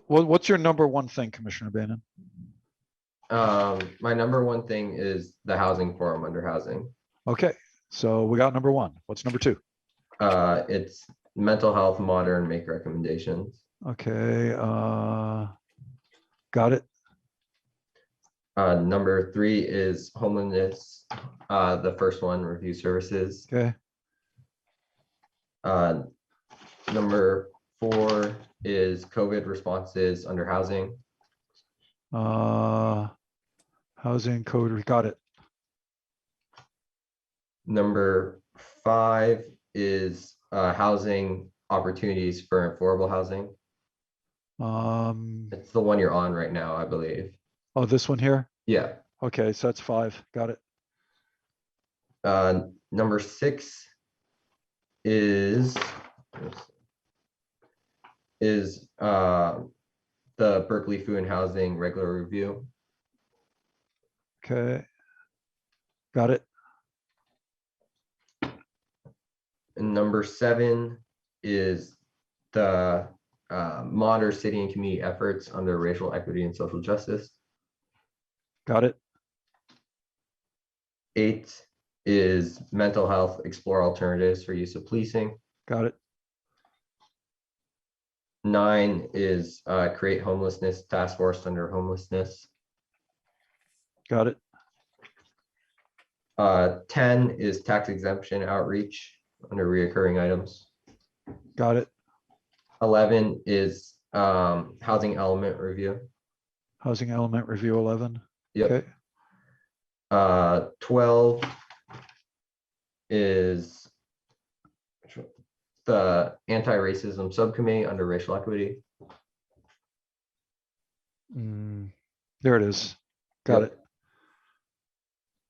What's your number one thing, Commissioner Bannon? My number one thing is the housing forum under housing. Okay, so we got number one. What's number two? It's mental health, modern, make recommendations. Okay, got it. Number 3 is homelessness. The first one, review services. Okay, Number 4 is COVID responses under housing. housing code, we got it. Number 5 is housing opportunities for affordable housing. It's the one you're on right now, I believe. Oh, this one here? Yeah. Okay, so that's 5, got it. Number 6 is the Berkeley Food and Housing regular review. Okay, got it. And number 7 is the monitor city and community efforts under racial equity and social justice. Got it. 8 is mental health, explore alternatives for use of policing. Got it. 9 is create homelessness task force under homelessness. Got it. 10 is tax exemption outreach under reoccurring items. Got it. 11 is housing element review. Housing element review 11. Yep. Okay. 12 is the anti-racism subcommittee under racial equity. There it is. Got Yep. it.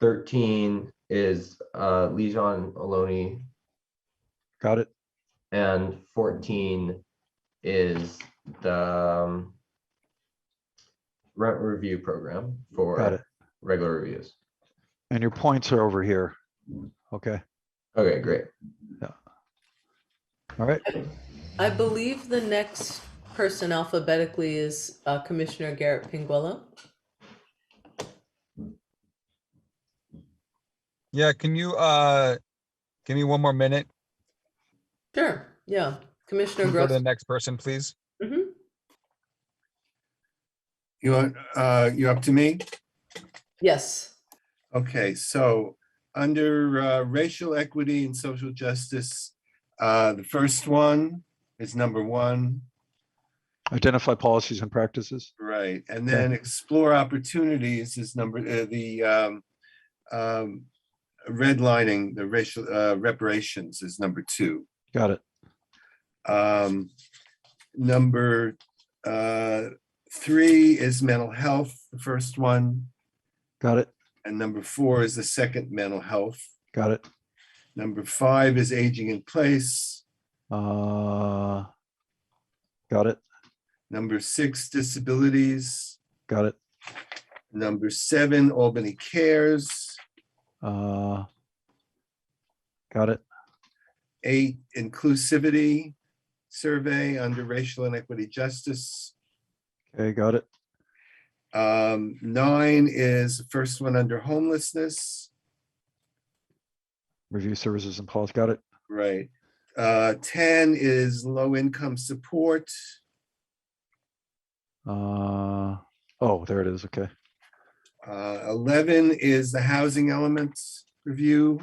13 is Legion Aloni, Got it. and 14 is the rent review program Got it. for regular reviews. And your points are over here. Okay. Okay, great. All right. I believe the next person alphabetically is Commissioner Garrett Pinguello. Yeah, can you give me one more minute? Sure, yeah. Commissioner Go to the Gross. next person, please. Mhm. You up to me? Yes, Okay, so under racial equity and social justice, the first one is number 1, Identify policies and practices. right? And then explore opportunities is redlining the racial reparations is number 2. Got it. Number 3 is mental health, the first one, Got it. and number 4 is the second, mental health. Got it. Number 5 is aging in place. Got it. Number 6, disabilities. Got it. Number 7, Albany Cares. Got it. 8, inclusivity survey under racial and equity justice. Okay. Got it. 9 is the first one under homelessness, Review services and policy. Got it. right? 10 is low income support. Oh, there it is. Okay. 11 is the housing elements review.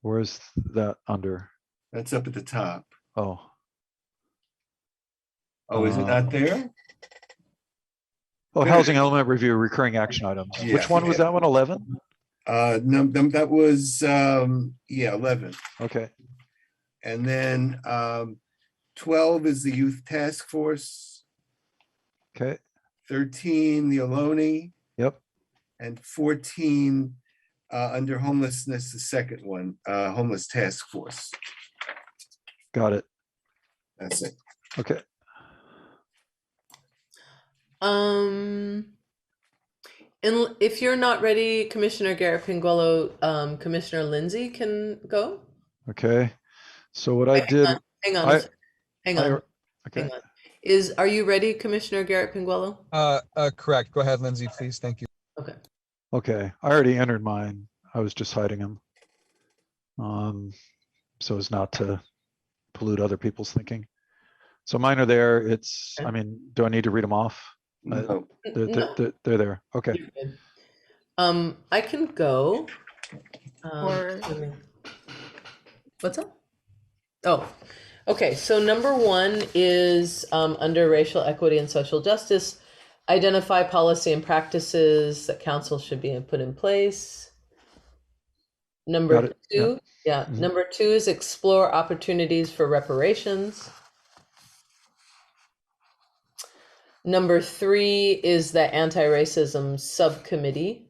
Where's that under? That's up at the top. Oh, Oh, is it not there? oh, housing element review, recurring action items. Yeah. Which one was that one? 11? No, that was, 11. Okay. And then 12 is the youth task force, Okay. 13, the Aloni, Yep. and 14 under homelessness, the second one, homeless task force. Got it. That's it. Okay. and if you're not ready, Commissioner Garrett Pinguello, Commissioner Lindsay can go. Okay. So what I Hang did, on, hang on, I- hang I- on, okay. hang on. Are you ready, Commissioner Garrett Pinguello? Correct. Go ahead, Lindsay, please. Thank you. Okay. Okay. I already entered mine. I was just hiding them. So as not to pollute other people's thinking. So mine are there. It's, I mean, do I need to read them off? No. They're there. Okay. You're good. I can go. Or- let me- What's up? Oh, okay. So number 1 is under racial equity and social justice. Identify policy and practices that council should be put in place. Number Got it. 2, yeah. Mhm. Number 2 is explore opportunities for reparations. Number 3 is the anti-racism subcommittee.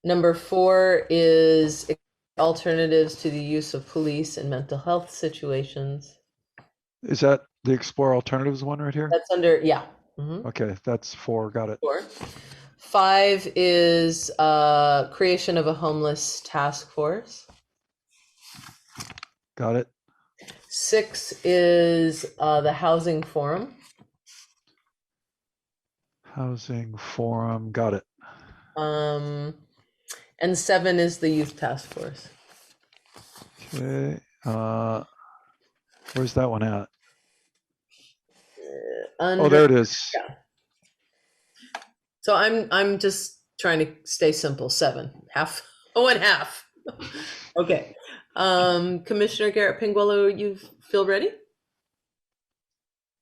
Number 4 is alternatives to the use of police in mental health situations. Is that the explore alternatives one right here? That's under, yeah. Mhm. Okay, that's 4. Got it. 4. 5 is creation of a homeless task force. Got it. 6 is the housing forum. Housing Forum, got it. And 7 is the youth task force. Okay, where's that one at? Oh, there it is. Yeah. So I'm just trying to stay simple. 7, half, and half. Okay. Commissioner Garrett Pinguello, you feel ready?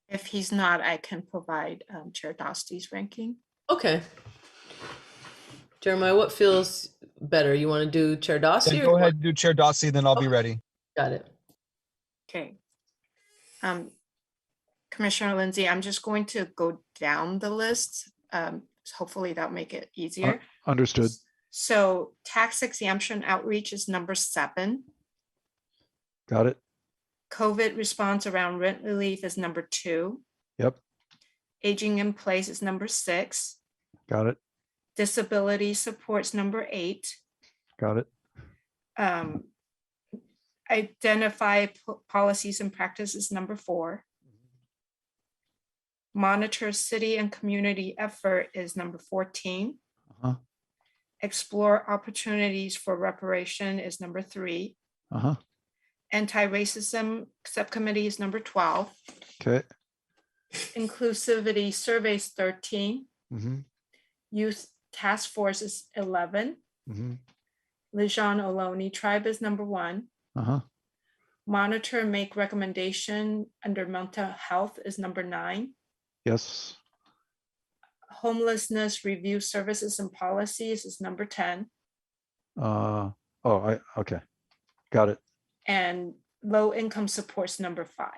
If he's not, I can provide Chair Dosty's ranking. Okay. Jeremiah, what feels better? You want to do Chair Dosty? Go ahead, do Chair Dossi, then I'll be ready. Got it. Okay. Commissioner Lindsay, I'm just going to go down the list. Hopefully that'll make it easier. Understood. So tax exemption outreach is number 7. Got it. COVID response around rent relief is number 2. Yep, Aging in place is number 6. got it. Disability supports number 8. Got it. Identify policies and practices number 4. Monitor city and community effort is number 14. Uh-huh. Explore opportunities for reparation is number 3. Uh-huh. Anti-racism subcommittee is number 12. Okay. Inclusivity surveys 13. Mm-hmm. Youth task force is 11. Mm-hmm. Lejean Ohlone tribe is number 1. Uh-huh. Monitor and make recommendation under mental health is number 9. Yes. Homelessness review services and policies is number 10. Okay. Got it. And low income supports number 5.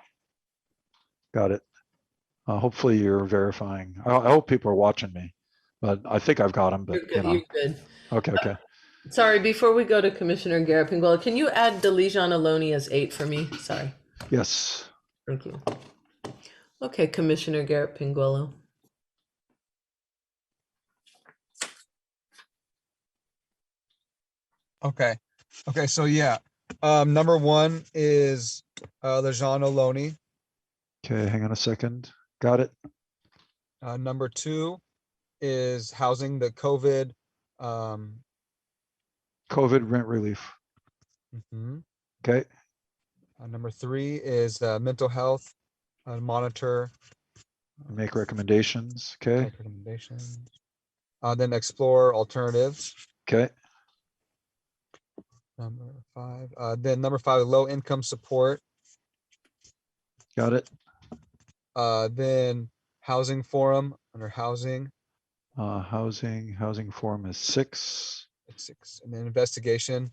Got it. Hopefully you're verifying. I hope people are watching me, but I think I've got them, but You're good. You're good. Okay. Sorry, before we go to Commissioner Garrett Pinguello, can you add Lejean Ohlone as 8 for me? Sorry. Yes. Thank you. Okay, Commissioner Garrett Pinguello. Okay. So yeah, number 1 is Lejean Ohlone. Okay, hang on a second. Got it. Number 2 is housing the COVID. COVID rent relief. Mhm. Okay. Number 3 is mental health, monitor, Make recommendations. Okay. make recommendations. Then explore alternatives. Okay. Number 5. Then number 5, low income support. Got it. Then housing forum under housing. Housing forum is 6. That's 6. And then investigation.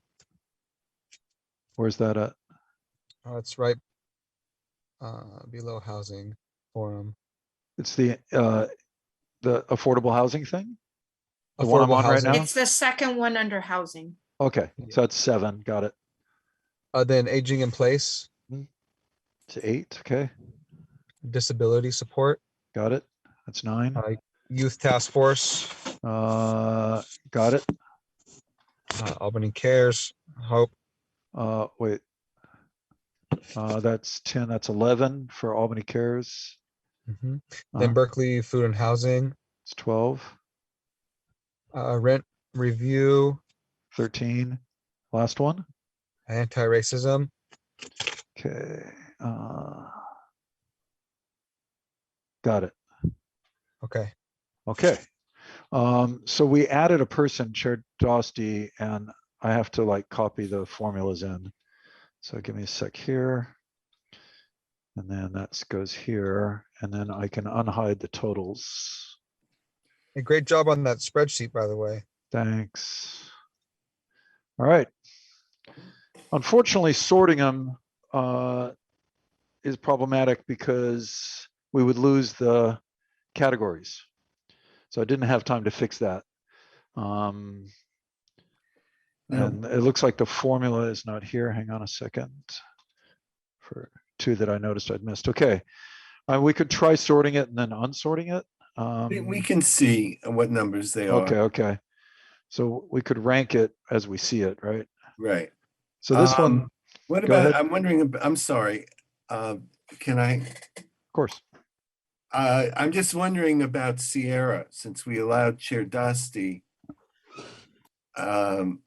Where's that at? It's right below housing forum. It's the affordable housing thing? The one I'm Affordable on right housing. now? It's the second one under housing. Okay, so that's 7. Got it. Then aging in place, It's 8. Okay, disability support, got it. That's 9. youth task force, Got it. Albany cares, hope. Wait. That's 10. That's 11 for Albany Cares. Mhm. Uh-huh. Then Berkeley food and housing, It's 12. rent review, 13. Last one. anti-racism. Okay. Got it. Okay. Okay. So we added a person, Chair Dosty, and I have to like copy the formulas in. So give me a sec here. And then that goes here. And then I can unhide the totals. A great job on that spreadsheet, by the way. Thanks. All right. Unfortunately, sorting them is problematic because we would lose the categories. So I didn't have time to fix that. And it looks like the formula is not here. Hang on a second. For 2 that I noticed I'd missed. Okay. We could try sorting it and then unsorting it. We can see what numbers they are. Okay. So we could rank it as we see it, right? Right. So this one, What go about, ahead. I'm wondering, I'm sorry, can I, of course. I'm just wondering about Sierra, since we allowed Chair Dusty. And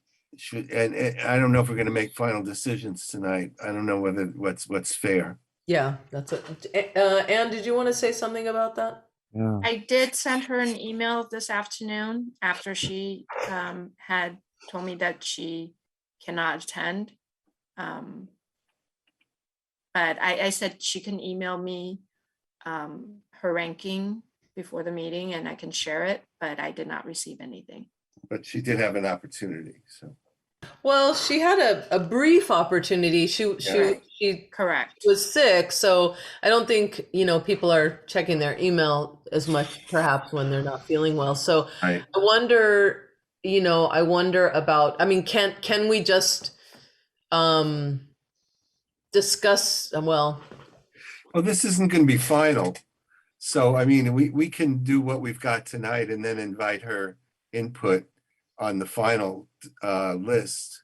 I don't know if we're gonna make final decisions tonight. I don't know whether what's fair. Yeah, that's it. Anne, did you want to say something about that? Yeah. I did send her an email this afternoon after she had told me that she cannot attend. But I said she can email me her ranking before the meeting and I can share it, but I did not receive anything. But she did have an opportunity, so. Well, she had a brief opportunity. She Correct. was sick, so I don't think, people are checking their email as much perhaps when they're not feeling well. So Right. I wonder, about, can we just discuss, Well, this isn't gonna be final. So, I mean, we can do what we've got tonight and then invite her input on the final list.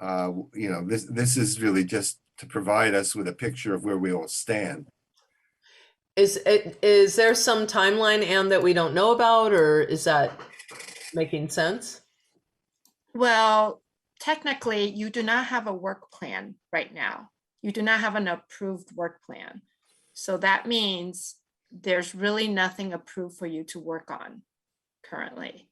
This is really just to provide us with a picture of where we all stand. is there some timeline, Anne, that we don't know about, or is that making sense? Well, technically, you do not have a work plan right now. You do not have an approved work plan. So that means there's really nothing approved for you to work on currently.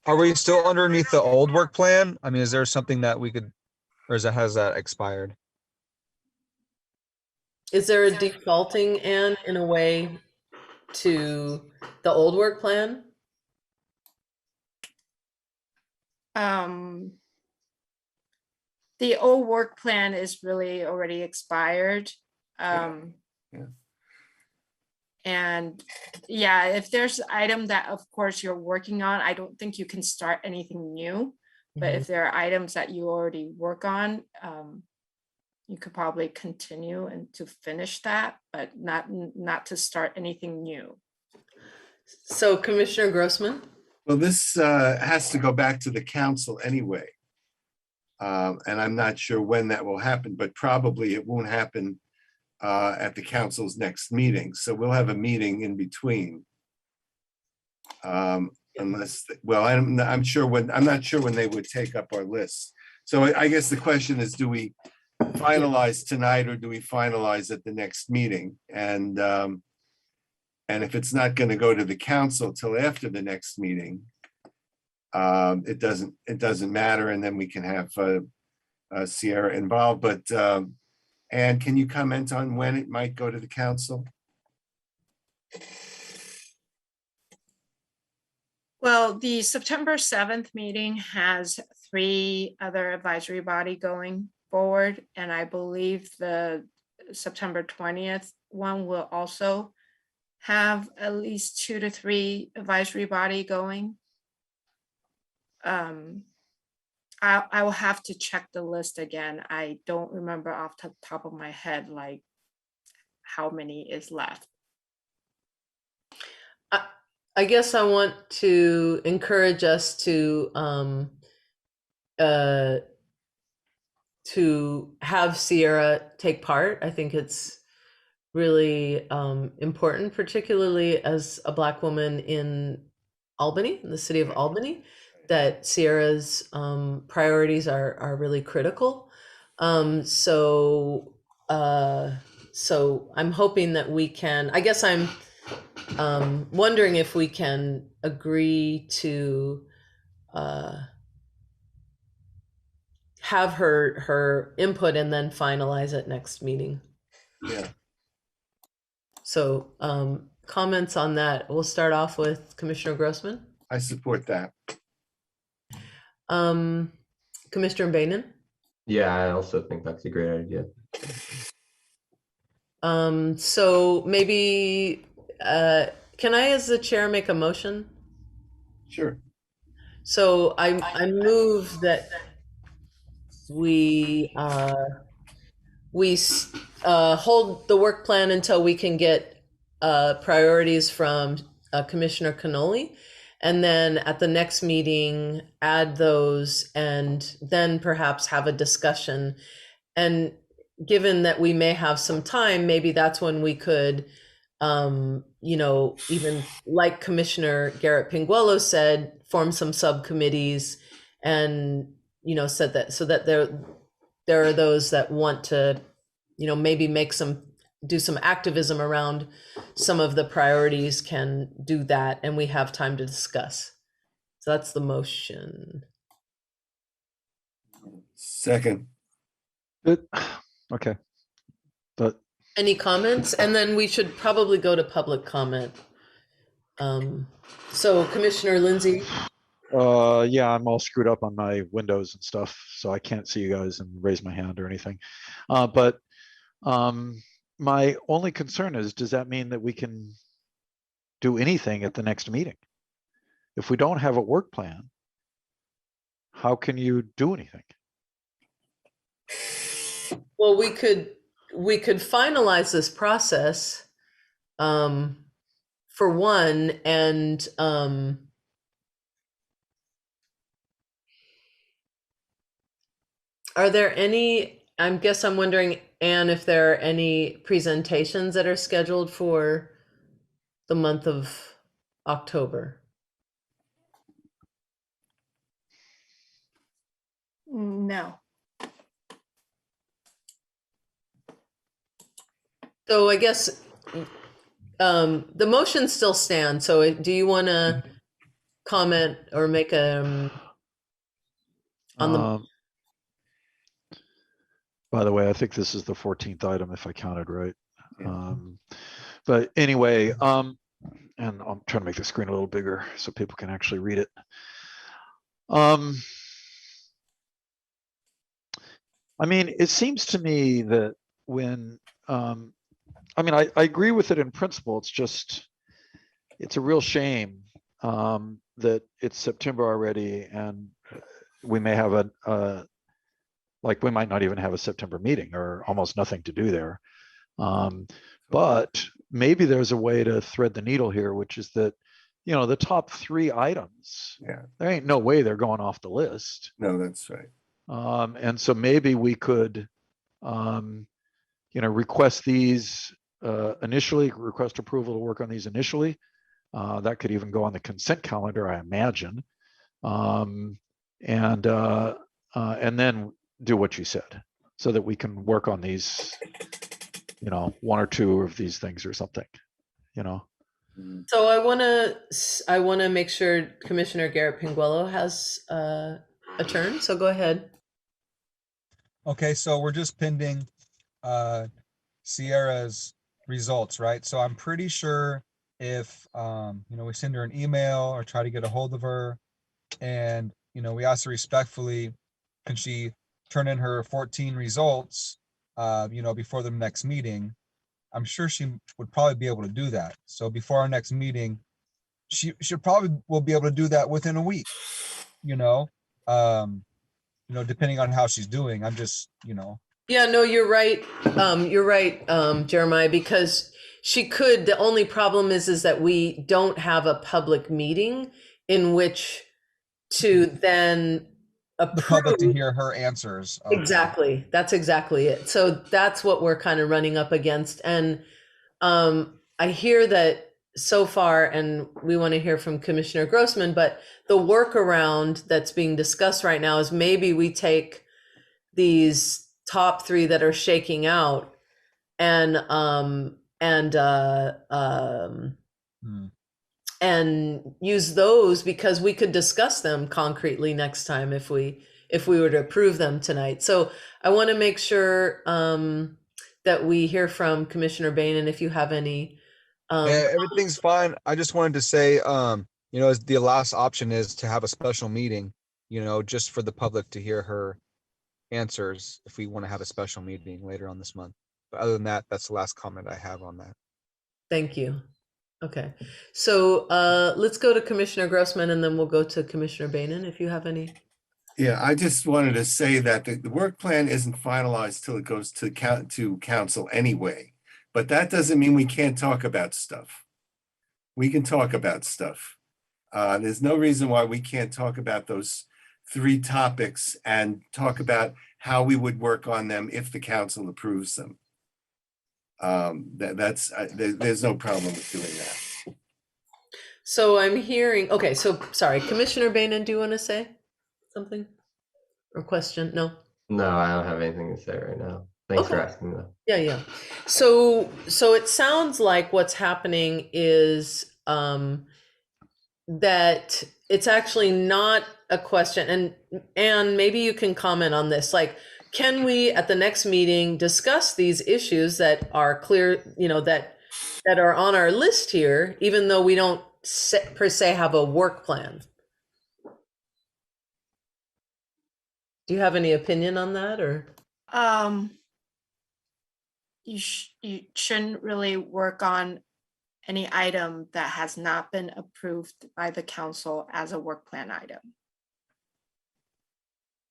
Are we still underneath the old work plan? I mean, is there something that we could, or has that expired? Is there a defaulting, Anne, in a way to the old work plan? The old work plan is really already expired. Yeah. And yeah, if there's item that of course you're working on, I don't think you can start anything new. But if there are items that you already work on, you could probably continue and to finish that, but not to start anything new. So Commissioner Grossman? Well, this has to go back to the council anyway. And I'm not sure when that will happen, but probably it won't happen at the council's next meeting. So we'll have a meeting in between. Unless, well, I'm not sure when they would take up our list. So I guess the question is, do we finalize tonight or do we finalize at the next meeting? And if it's not going to go to the council till after the next meeting, it doesn't matter, and then we can have Sierra involved. But Anne, can you comment on when it might go to the council? Well, the September 7th meeting has 3 other advisory body going forward, and I believe the September 20th one will also have at least 2 to 3 advisory body going. I will have to check the list again. I don't remember off the top of my head like how many is left. I guess I want to encourage us to have Sierra take part. I think it's really important, particularly as a Black woman in Albany, in the city of Albany, that Sierra's priorities are really critical. So I'm hoping that we can, I guess I'm wondering if we can agree to have her input and then finalize it next meeting. Yeah. So comments on that. We'll start off with Commissioner Grossman. I support that. Commissioner Bainan. Yeah, I also think that's a great idea. So maybe can I, as the chair, make a motion? Sure. So I move that we hold the work plan until we can get priorities from Commissioner Cannoli, and then at the next meeting add those, and then perhaps have a discussion and given that we may have some time, maybe that's when we could, even like Commissioner Garrett Pinguelo said, form some subcommittees and, said that so that there are those that want to, maybe do some activism around some of the priorities can do that, and we have time to discuss. So that's the motion. Second. Good. Okay. But Any comments? And then we should probably go to public comment. So Commissioner Lindsay. yeah, I'm all screwed up on my windows and stuff, so I can't see you guys and raise my hand or anything. But my only concern is, does that mean that we can do anything at the next meeting? If we don't have a work plan, how can you do anything? Well, we could finalize this process for one, and are there any, I'm wondering, Anne, if there are any presentations that are scheduled for the month of October? No. So I guess the motion still stands. So do you want to comment or make a on the? By the way, I think this is the 14th item, if I counted right. Yeah. But anyway, and I'm trying to make the screen a little bigger so people can actually read it. I mean, it seems to me that when, I agree with it in principle. It's just, it's a real shame that it's September already, and we may have we might not even have a September meeting, or almost nothing to do there. But maybe there's a way to thread the needle here, which is that, the top 3 items, there ain't no way they're going off the list. No, that's right. And so maybe we could, request these initially, request approval to work on these initially. That could even go on the consent calendar, I imagine. And then do what you said, so that we can work on these, 1 or 2 of these things or something, So I want to make sure Commissioner Garrett Pinguelo has a turn. So go ahead. Okay, so we're just pending Sierra's results, right? So I'm pretty sure if we send her an email or try to get a hold of her, and we ask her respectfully, can she turn in her 14 results before the next meeting? I'm sure she would probably be able to do that. So before our next meeting, she probably will be able to do that within a week, depending on how she's doing. I'm just, Yeah, no, you're right. You're right, Jeremiah, because she could. The only problem is that we don't have a public meeting in which to then approve. the public to hear her answers. Okay. Exactly. That's exactly it. So that's what we're kind of running up against. And I hear that so far, and we want to hear from Commissioner Grossman, but the workaround that's being discussed right now is maybe we take these top 3 that are shaking out and use those, because we could discuss them concretely next time if we were to approve them tonight. So I want to make sure that we hear from Commissioner Bain, and if you have any. Yeah, everything's fine. I just wanted to say, as the last option is to have a special meeting, just for the public to hear her answers, if we want to have a special meeting later on this month. But other than that, that's the last comment I have on that. Thank you. Okay, so let's go to Commissioner Grossman, and then we'll go to Commissioner Bainan if you have any. Yeah, I just wanted to say that the work plan isn't finalized till it goes to council anyway. But that doesn't mean we can't talk about stuff. We can talk about stuff. There's no reason why we can't talk about those 3 topics and talk about how we would work on them if the council approves them. There's no problem with doing that. So I'm hearing, okay, so sorry, Commissioner Bainan, do you want to say something or question? No? No, I don't have anything to say right now. Thanks for Okay. asking though. Yeah. So it sounds like what's happening is that it's actually not a question, and maybe you can comment on this. Like, can we at the next meeting discuss these issues that are clear, that are on our list here, even though we don't per se have a work plan? Do you have any opinion on that, or? You shouldn't really work on any item that has not been approved by the council as a work plan item.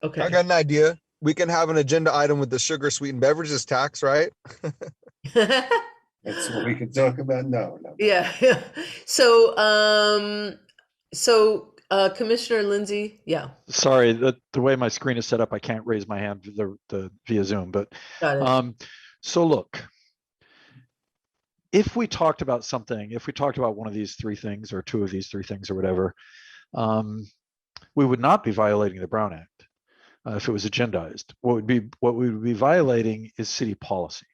Okay. I got an idea. We can have an agenda item with the sugar sweetened beverages tax, right? That's what we can talk about. No. Yeah. So, Commissioner Lindsay, yeah. Sorry, the way my screen is set up, I can't raise my hand via Zoom, but Got it. so look, if we talked about something, if we talked about one of these 3 things or 2 of these 3 things or whatever, we would not be violating the Brown Act if it was agendized. What we would be violating is city policy.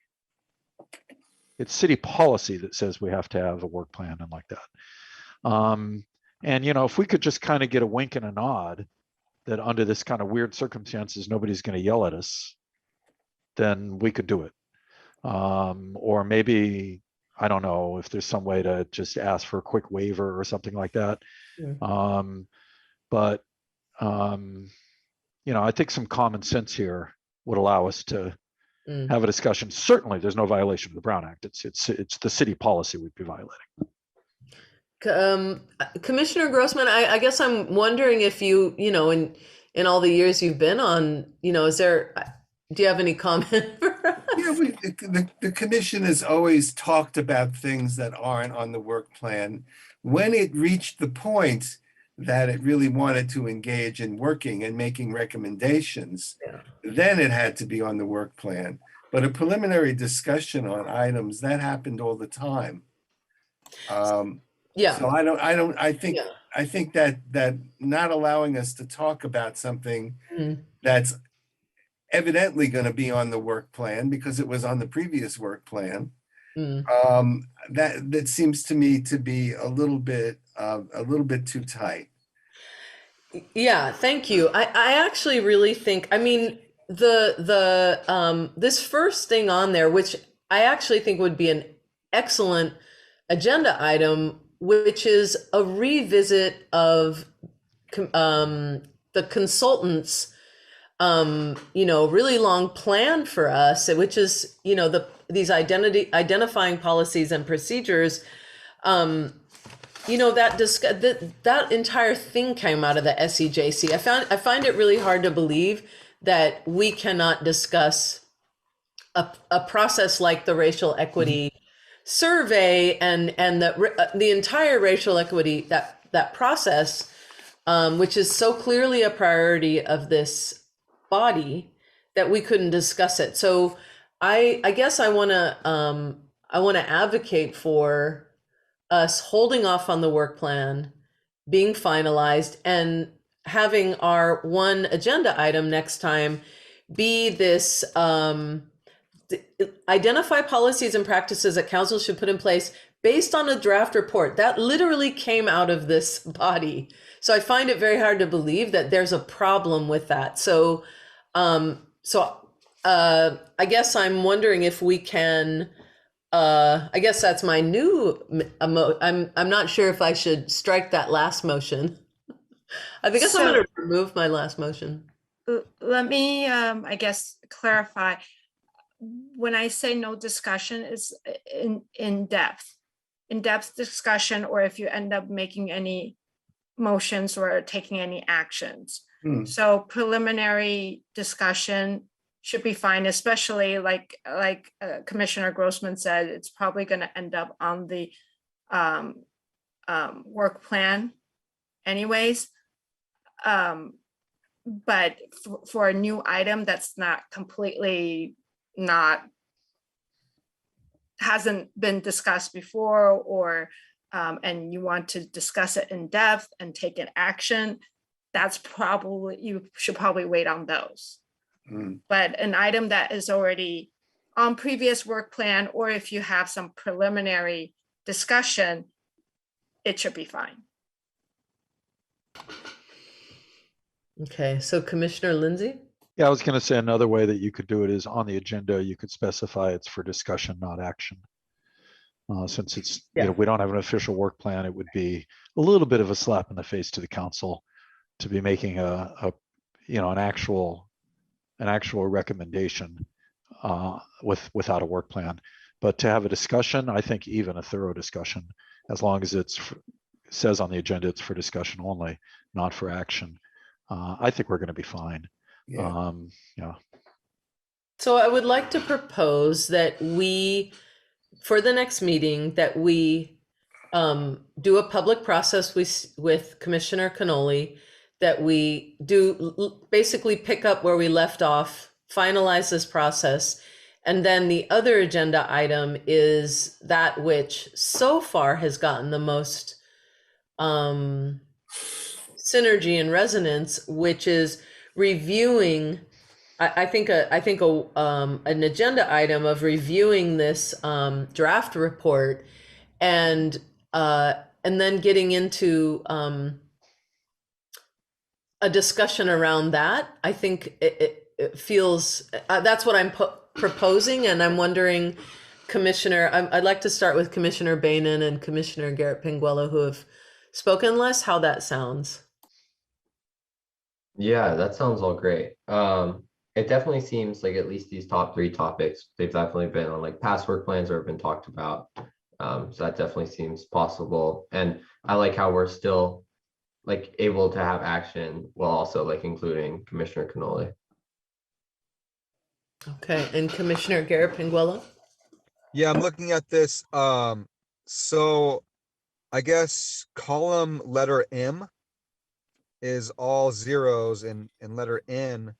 It's city policy that says we have to have a work plan and like that. And if we could just kind of get a wink and a nod that under this kind of weird circumstances, nobody's going to yell at us, then we could do it. Or maybe, I don't know if there's some way to just ask for a quick waiver or something like that. Yeah. But I think some common sense here would allow us to have a discussion. Certainly, there's no violation of the Brown Act. It's the city policy we'd be violating. Commissioner Grossman, I guess I'm wondering if you, in all the years you've been on, do you have any comment? Yeah, the commission has always talked about things that aren't on the work plan. When it reached the point that it really wanted to engage in working and making recommendations, then it had to be on the work plan. But a preliminary discussion on items, that happened all the time. Yeah. So I think that not allowing us to talk about something that's evidently going to be on the work plan because it was on the previous work plan, that seems to me to be a little bit too tight. Yeah, thank you. I actually really think, this first thing on there, which I actually think would be an excellent agenda item, which is a revisit of the consultants' really long plan for us, which is these identifying policies and procedures. That entire thing came out of the SEJC. I find it really hard to believe that we cannot discuss a process like the racial equity survey and the entire racial equity, that process, which is so clearly a priority of this body, that we couldn't discuss it. So I guess I want to advocate for us holding off on the work plan being finalized and having our one agenda item next time be this identify policies and practices that council should put in place based on a draft report that literally came out of this body. So I find it very hard to believe that there's a problem with that. So I guess I'm wondering if we can, I guess that's my new, I'm not sure if I should strike that last motion. I guess I'm going to remove my last motion. Let me, I guess, clarify. When I say no discussion, is in-depth discussion, or if you end up making any motions or taking any actions. So preliminary discussion should be fine, especially like Commissioner Grossman said, it's probably going to end up on the work plan anyways. but for a new item that's not completely hasn't been discussed before, or and you want to discuss it in depth and take an action, that's probably, you should probably wait on those. But an item that is already on previous work plan, or if you have some preliminary discussion, it should be fine. Okay, so Commissioner Lindsay? Yeah, I was going to say another way that you could do it is on the agenda, you could specify it's for discussion, not action. Since it's, you know, we don't have an official work plan, it would be a little bit of a slap in the face to the council to be making a you know, an actual recommendation without a work plan. But to have a discussion, I think even a thorough discussion, as long as it says on the agenda it's for discussion only, not for action, I think we're going to be fine. Yeah. Yeah. So I would like to propose that we, for the next meeting, that we do a public process with Commissioner Cannoli, that we do basically pick up where we left off, finalize this process. And then the other agenda item is that which so far has gotten the most synergy and resonance, which is reviewing, I think an agenda item of reviewing this draft report, and then getting into a discussion around that. I think it feels, that's what I'm proposing, and I'm wondering, Commissioner, I'd like to start with Commissioner Bainan and Commissioner Garrett Pinguello, who have spoken less, how that sounds. Yeah, that sounds all great. It definitely seems like at least these top 3 topics, they've definitely been on like past work plans or have been talked about. So that definitely seems possible. And I like how we're still like able to have action while also like including Commissioner Cannoli. Okay, and Commissioner Garrett Pinguello? Yeah, I'm looking at this. So I guess column letter M is all zeros, and letter N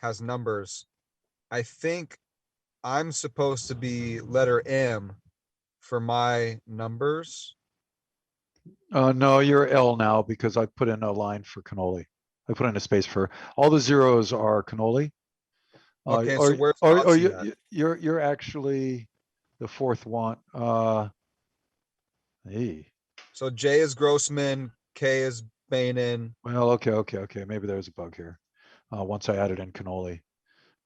has numbers. I think I'm supposed to be letter M for my numbers. No, you're L now because I put in a line for cannoli. I put in a space for, all the zeros are cannoli. Okay, so where's Foxy at? You're actually the fourth one. Hey. So J is Grossman, K is Bainan. Well, okay. Maybe there's a bug here. Once I added in cannoli.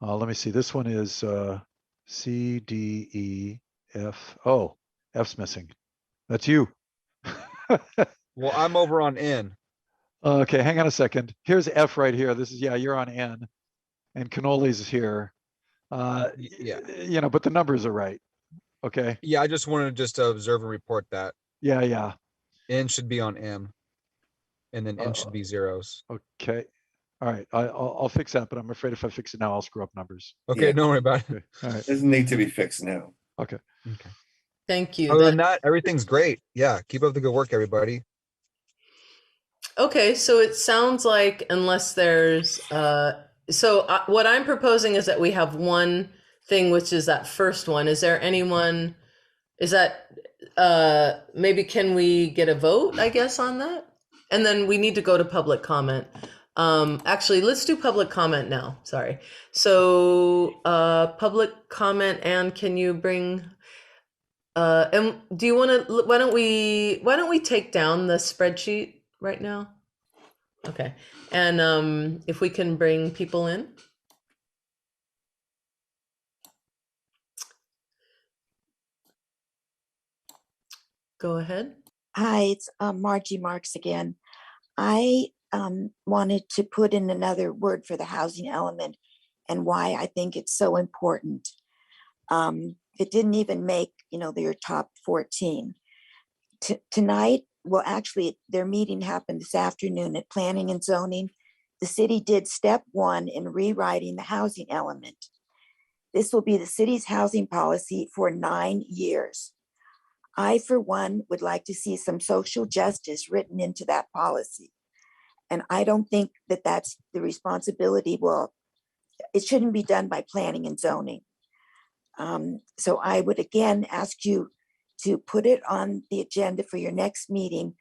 Let me see. This one is C, D, E, F. Oh, F's missing. That's you. Well, I'm over on N. Okay, hang on a second. Here's F right here. This is, yeah, you're on N. And cannoli's here. Yeah. You know, but the numbers are right. Okay. Yeah, I just wanted to observe and report that. Yeah. N should be on M. And then N should be zeros. Okay. All right. I'll fix that, but I'm afraid if I fix it now, I'll screw up numbers. Okay, Yeah. don't worry about it. Okay. All right. Doesn't need to be fixed now. Okay. Thank you. Other than that, everything's great. Yeah, keep up the good work, everybody. Okay, so it sounds like, unless there's what I'm proposing is that we have one thing, which is that first one. Is there anyone, is that maybe can we get a vote, I guess, on that? And then we need to go to public comment. Actually, let's do public comment now. Sorry. So public comment, and can you bring and do you want to, why don't we take down the spreadsheet right now? Okay. And if we can bring people in. Go ahead. Hi, it's Margie Marks again. I wanted to put in another word for the housing element and why I think it's so important. It didn't even make, their top 14. Tonight, well, actually, their meeting happened this afternoon at Planning and Zoning. The city did step 1 in rewriting the housing element. This will be the city's housing policy for 9 years. I, for one, would like to see some social justice written into that policy. And I don't think that that's the responsibility. Well, it shouldn't be done by planning and zoning. So I would again ask you to put it on the agenda for your next meeting.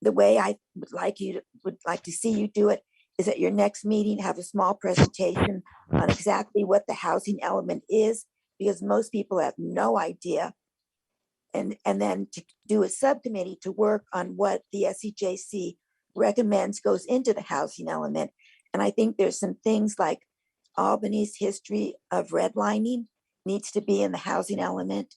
The way I would like to see you do it is at your next meeting, have a small presentation on exactly what the housing element is, because most people have no idea. And then to do a subcommittee to work on what the SEJC recommends goes into the housing element. And I think there's some things like Albany's history of redlining needs to be in the housing element.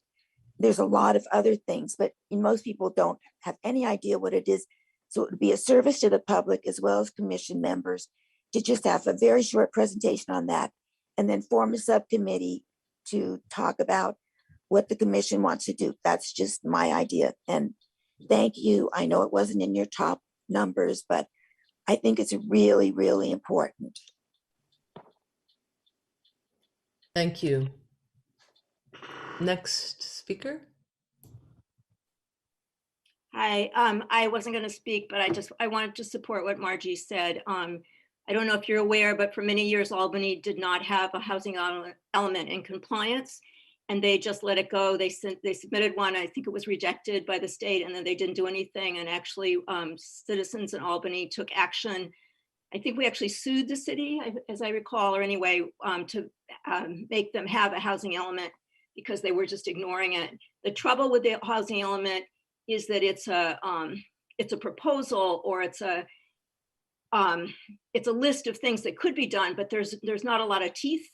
There's a lot of other things, but most people don't have any idea what it is. So it would be a service to the public as well as commission members to just have a very short presentation on that, and then form a subcommittee to talk about what the commission wants to do. That's just my idea. And thank you. I know it wasn't in your top numbers, but I think it's really, really important. Thank you. Next speaker. Hi, I wasn't going to speak, but I wanted to support what Margie said. I don't know if you're aware, but for many years, Albany did not have a housing element in compliance, and they just let it go. They submitted one. I think it was rejected by the state, and then they didn't do anything. And actually, citizens in Albany took action. I think we actually sued the city, as I recall, or anyway, to make them have a housing element because they were just ignoring it. The trouble with the housing element is that it's a proposal, or it's a list of things that could be done, but there's not a lot of teeth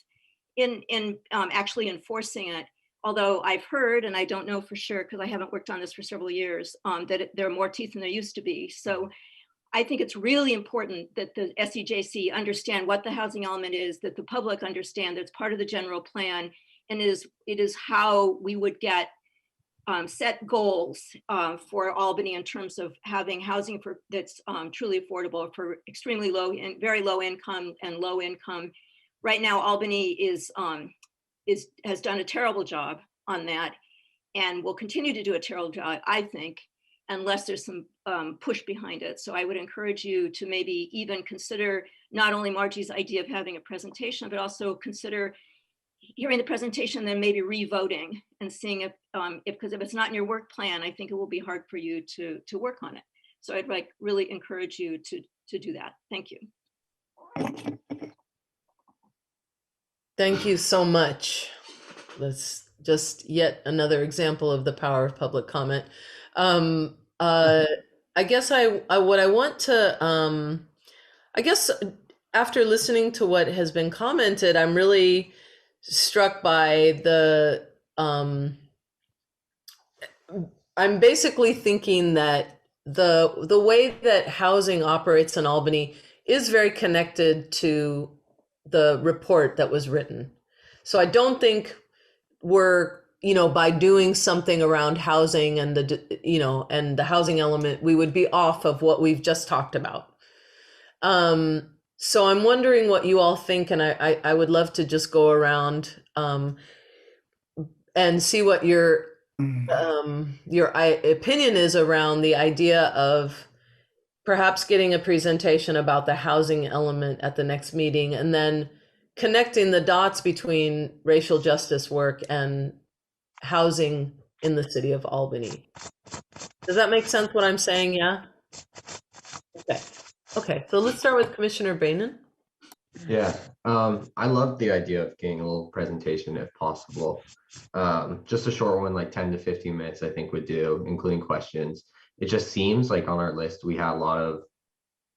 in actually enforcing it. Although I've heard, and I don't know for sure because I haven't worked on this for several years, that there are more teeth than there used to be. So I think it's really important that the SEJC understand what the housing element is, that the public understand that it's part of the general plan, and it is how we would get set goals for Albany in terms of having housing that's truly affordable for extremely low and very low income and low income. Right now, Albany has done a terrible job on that, and will continue to do a terrible job, I think, unless there's some push behind it. So I would encourage you to maybe even consider not only Margie's idea of having a presentation, but also consider hearing the presentation, then maybe re-voting and seeing if because if it's not in your work plan, I think it will be hard for you to work on it. So I'd really encourage you to do that. Thank you. Thank you so much. That's just yet another example of the power of public comment. I guess what I want to, I guess after listening to what has been commented, I'm really struck by I'm basically thinking that the way that housing operates in Albany is very connected to the report that was written. So I don't think we're, by doing something around housing and the housing element, we would be off of what we've just talked about. So I'm wondering what you all think, and I would love to just go around and see what your opinion is around the idea of perhaps getting a presentation about the housing element at the next meeting, and then connecting the dots between racial justice work and housing in the city of Albany. Does that make sense what I'm saying? Yeah? Okay, so let's start with Commissioner Bainan. Yeah, I love the idea of getting a little presentation if possible. Just a short one, like 10 to 15 minutes, I think would do, including questions. It just seems like on our list, we have a lot of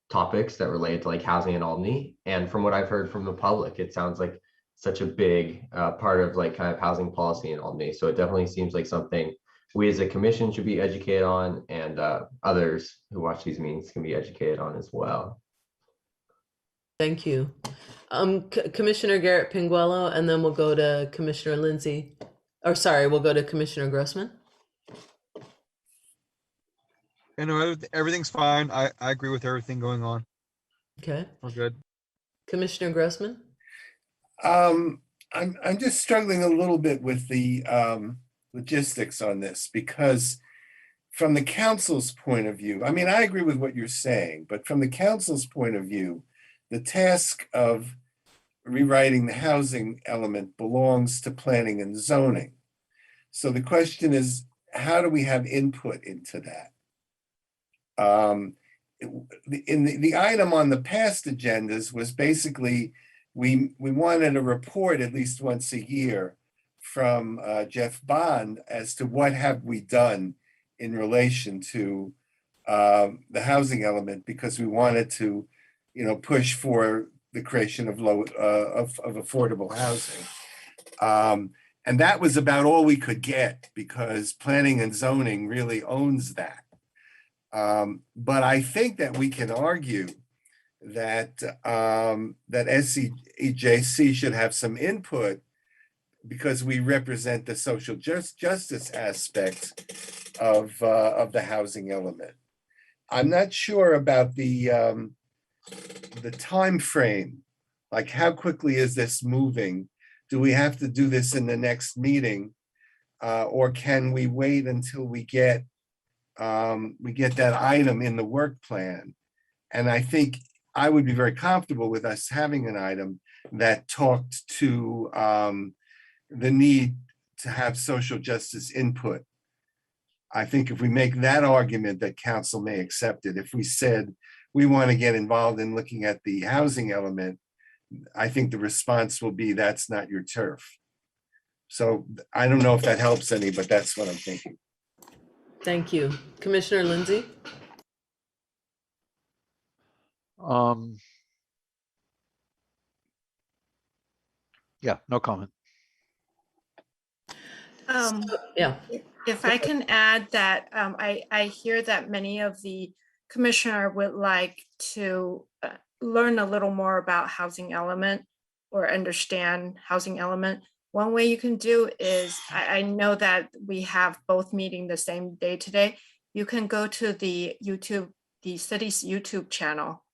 topics that relate to like housing in Albany. And from what I've heard from the public, it sounds like such a big part of like kind of housing policy in Albany. So it definitely seems like something we as a commission should be educated on, and others who watch these meetings can be educated on as well. Thank you. Commissioner Garrett Pinguello, and then we'll go to Commissioner Lindsay. Or sorry, we'll go to Commissioner Grossman. Everything's fine. I agree with everything going on. Okay. We're good. Commissioner Grossman. I'm just struggling a little bit with the logistics on this, because from the council's point of view, I mean, I agree with what you're saying, but from the council's point of view, the task of rewriting the housing element belongs to planning and zoning. So the question is, how do we have input into that? In the item on the past agendas was basically, we wanted a report at least once a year from Jeff Bond as to what have we done in relation to the housing element, because we wanted to, push for the creation of of affordable housing. And that was about all we could get, because planning and zoning really owns that. But I think that we can argue that that SEJC should have some input, because we represent the social justice aspect of the housing element. I'm not sure about the time frame. Like, how quickly is this moving? Do we have to do this in the next meeting, or can we wait until we get that item in the work plan? And I think I would be very comfortable with us having an item that talked to the need to have social justice input. I think if we make that argument, that council may accept it. If we said we want to get involved in looking at the housing element, I think the response will be, that's not your turf. So I don't know if that helps any, but that's what I'm thinking. Thank you. Commissioner Lindsay? Yeah, no comment. Yeah. If I can add that, I hear that many of the commissioner would like to learn a little more about housing element or understand housing element. One way you can do is, I know that we have both meeting the same day today. You can go to the city's YouTube channel,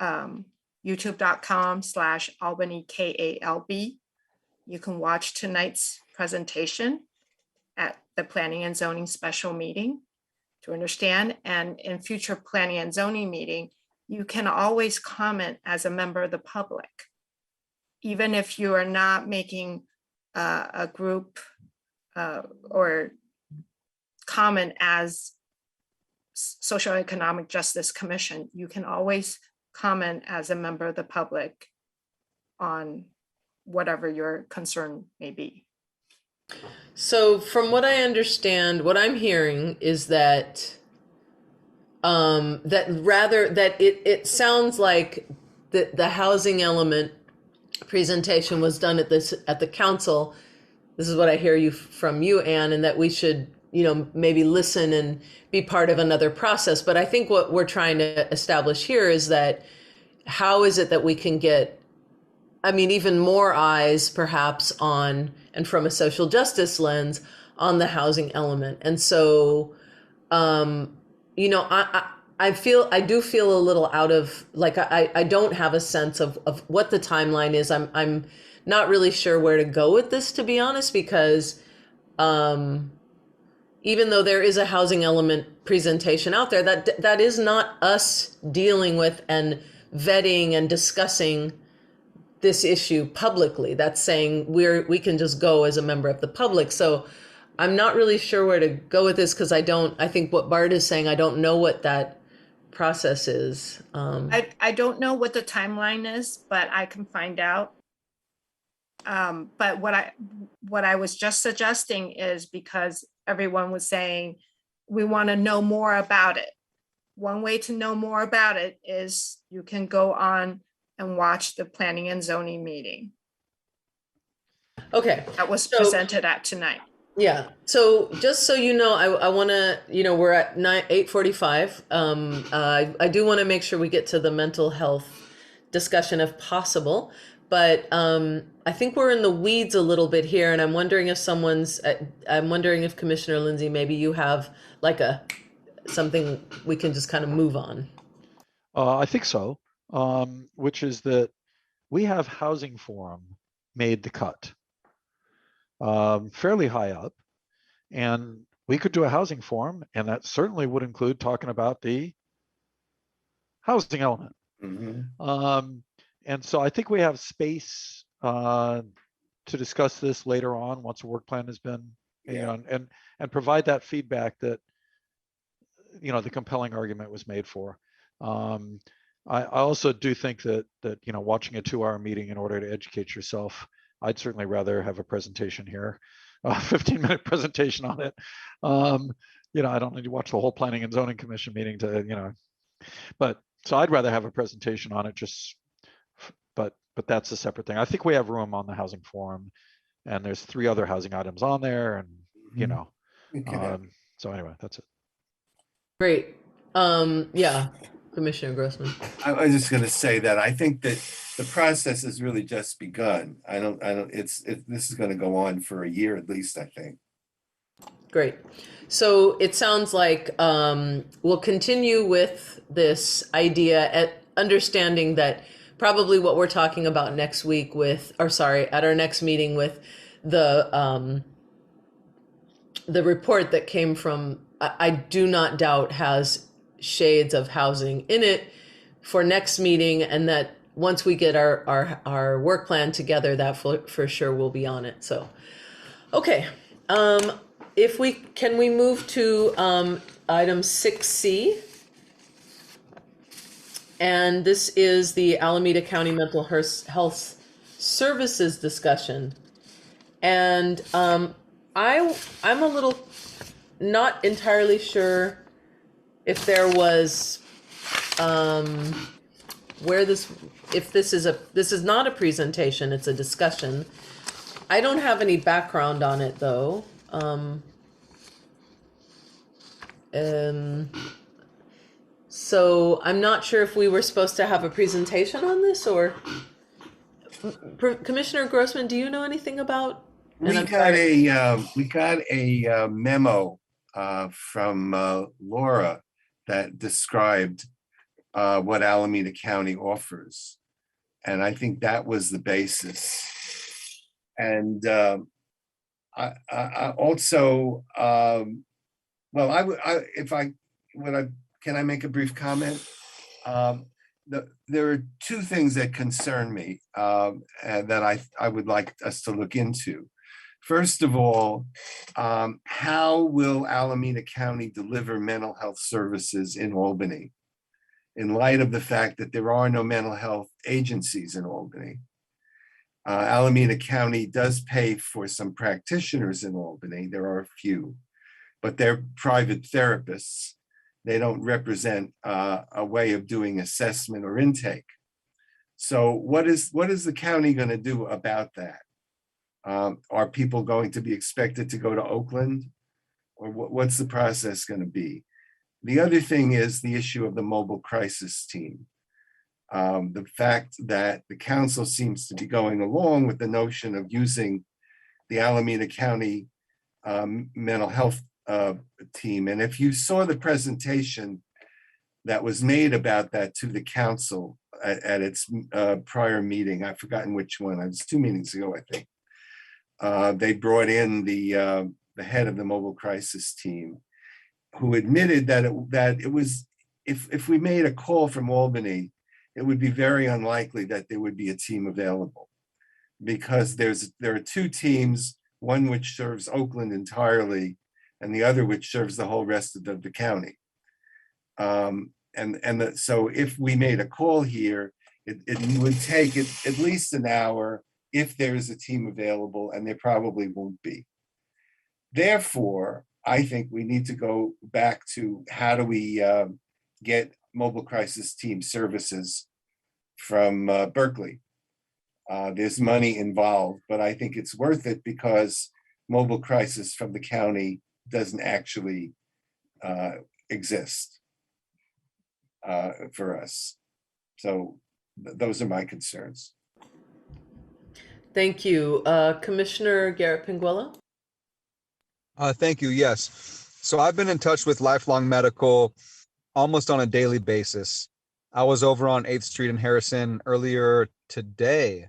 youtube.com/Albany KALB. You can watch tonight's presentation at the Planning and Zoning special meeting to understand. And in future planning and zoning meeting, you can always comment as a member of the public. Even if you are not making a group or comment as Social Economic Justice Commission, you can always comment as a member of the public on whatever your concern may be. So from what I understand, what I'm hearing is that it sounds like the housing element presentation was done at the council. This is what I hear from you, Anne, and that we should, maybe listen and be part of another process. But I think what we're trying to establish here is that, how is it that we can get, even more eyes perhaps on, and from a social justice lens, on the housing element. And so, I do feel a little out of, like, I don't have a sense of what the timeline is. I'm not really sure where to go with this, to be honest, because even though there is a housing element presentation out there, that is not us dealing with and vetting and discussing this issue publicly. That's saying we can just go as a member of the public. So I'm not really sure where to go with this, because I think what Bart is saying, I don't know what that process is. I don't know what the timeline is, but I can find out. But what I was just suggesting is, because everyone was saying we want to know more about it. One way to know more about it is you can go on and watch the planning and zoning meeting. Okay. That was presented at tonight. Yeah. So just so you know, I want to, we're at 8:45. I do want to make sure we get to the mental health discussion if possible, but I think we're in the weeds a little bit here, and I'm wondering if Commissioner Lindsay, maybe you have like something we can just kind of move on. I think so, which is that we have Housing Forum made the cut fairly high up, and we could do a housing forum, and that certainly would include talking about the housing element. And so I think we have space to discuss this later on once a work plan has been, you know, and provide that feedback that, you know, the compelling argument was made for. I also do think that you know, watching a 2-hour meeting in order to educate yourself, I'd certainly rather have a presentation here, a 15-minute presentation on it. You know, I don't need to watch the whole Planning and Zoning Commission meeting to, you know, but so I'd rather have a presentation on it. Just, but that's a separate thing. I think we have room on the housing forum, and there's 3 other housing items on there, and you know, so anyway, that's it. Great. Yeah, Commissioner Grossman. I was just going to say that I think that the process has really just begun. This is going to go on for a year at least, I think. Great. So it sounds like we'll continue with this idea at understanding that probably what we're talking about next week with, or sorry, at our next meeting with the report that came from, I do not doubt has shades of housing in it for next meeting, and that once we get our work plan together, that for sure will be on it. So, okay. If can we move to item 6C? And this is the Alameda County Mental Health Services discussion. And I'm a little not entirely sure if there was this is not a presentation, it's a discussion. I don't have any background on it though. So I'm not sure if we were supposed to have a presentation on this, or Commissioner Grossman, do you know anything about? We got a memo from Laura that described what Alameda County offers, and I think that was the basis. And I also, can I make a brief comment? There are 2 things that concern me and that I would like us to look into. First of all, how will Alameda County deliver mental health services in Albany in light of the fact that there are no mental health agencies in Albany? Alameda County does pay for some practitioners in Albany. There are a few, but they're private therapists. They don't represent a way of doing assessment or intake. So what is the county going to do about that? Are people going to be expected to go to Oakland, or what's the process going to be? The other thing is the issue of the mobile crisis team. The fact that the council seems to be going along with the notion of using the Alameda County mental health team. And if you saw the presentation that was made about that to the council at its prior meeting, I've forgotten which one, it was 2 meetings ago, I think. They brought in the head of the mobile crisis team, who admitted that it was, if we made a call from Albany, it would be very unlikely that there would be a team available, because there are 2 teams, one which serves Oakland entirely, and the other which serves the whole rest of the county. So if we made a call here, it would take at least an hour if there is a team available, and there probably won't be. Therefore, I think we need to go back to how do we get mobile crisis team services from Berkeley. There's money involved, but I think it's worth it because mobile crisis from the county doesn't actually exist for us. So those are my concerns. Thank you. Commissioner Garrett Penguello? Thank you. Yes. So I've been in touch with Lifelong Medical almost on a daily basis. I was over on 8th Street in Harrison earlier today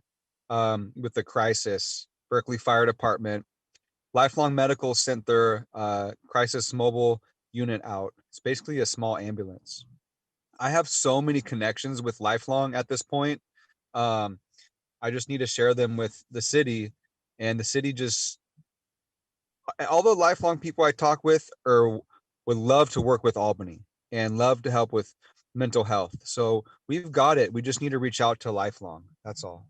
with the crisis, Berkeley Fire Department. Lifelong Medical sent their crisis mobile unit out. It's basically a small ambulance. I have so many connections with Lifelong at this point. I just need to share them with the city, and the city just, all the Lifelong people I talk with would love to work with Albany and love to help with mental health. So we've got it. We just need to reach out to Lifelong. That's all.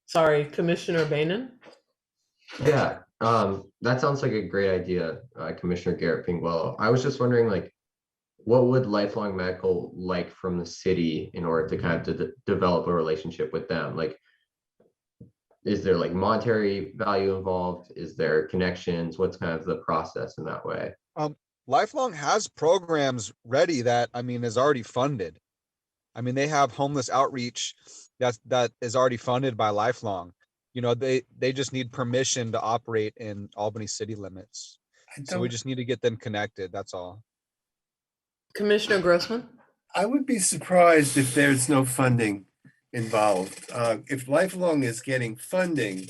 Sorry, Commissioner Bainan? Yeah, that sounds like a great idea, Commissioner Garrett Pinguello. I was just wondering, like, what would Lifelong Medical like from the city in order to kind of develop a relationship with them? Like, is there like monetary value involved? Is there connections? What's kind of the process in that way? Lifelong has programs ready that, I mean, is already funded. I mean, they have homeless outreach that is already funded by Lifelong. You know, they just need permission to operate in Albany city limits. So we just need to get them connected. That's all. Commissioner Grossman? I would be surprised if there's no funding involved. If Lifelong is getting funding,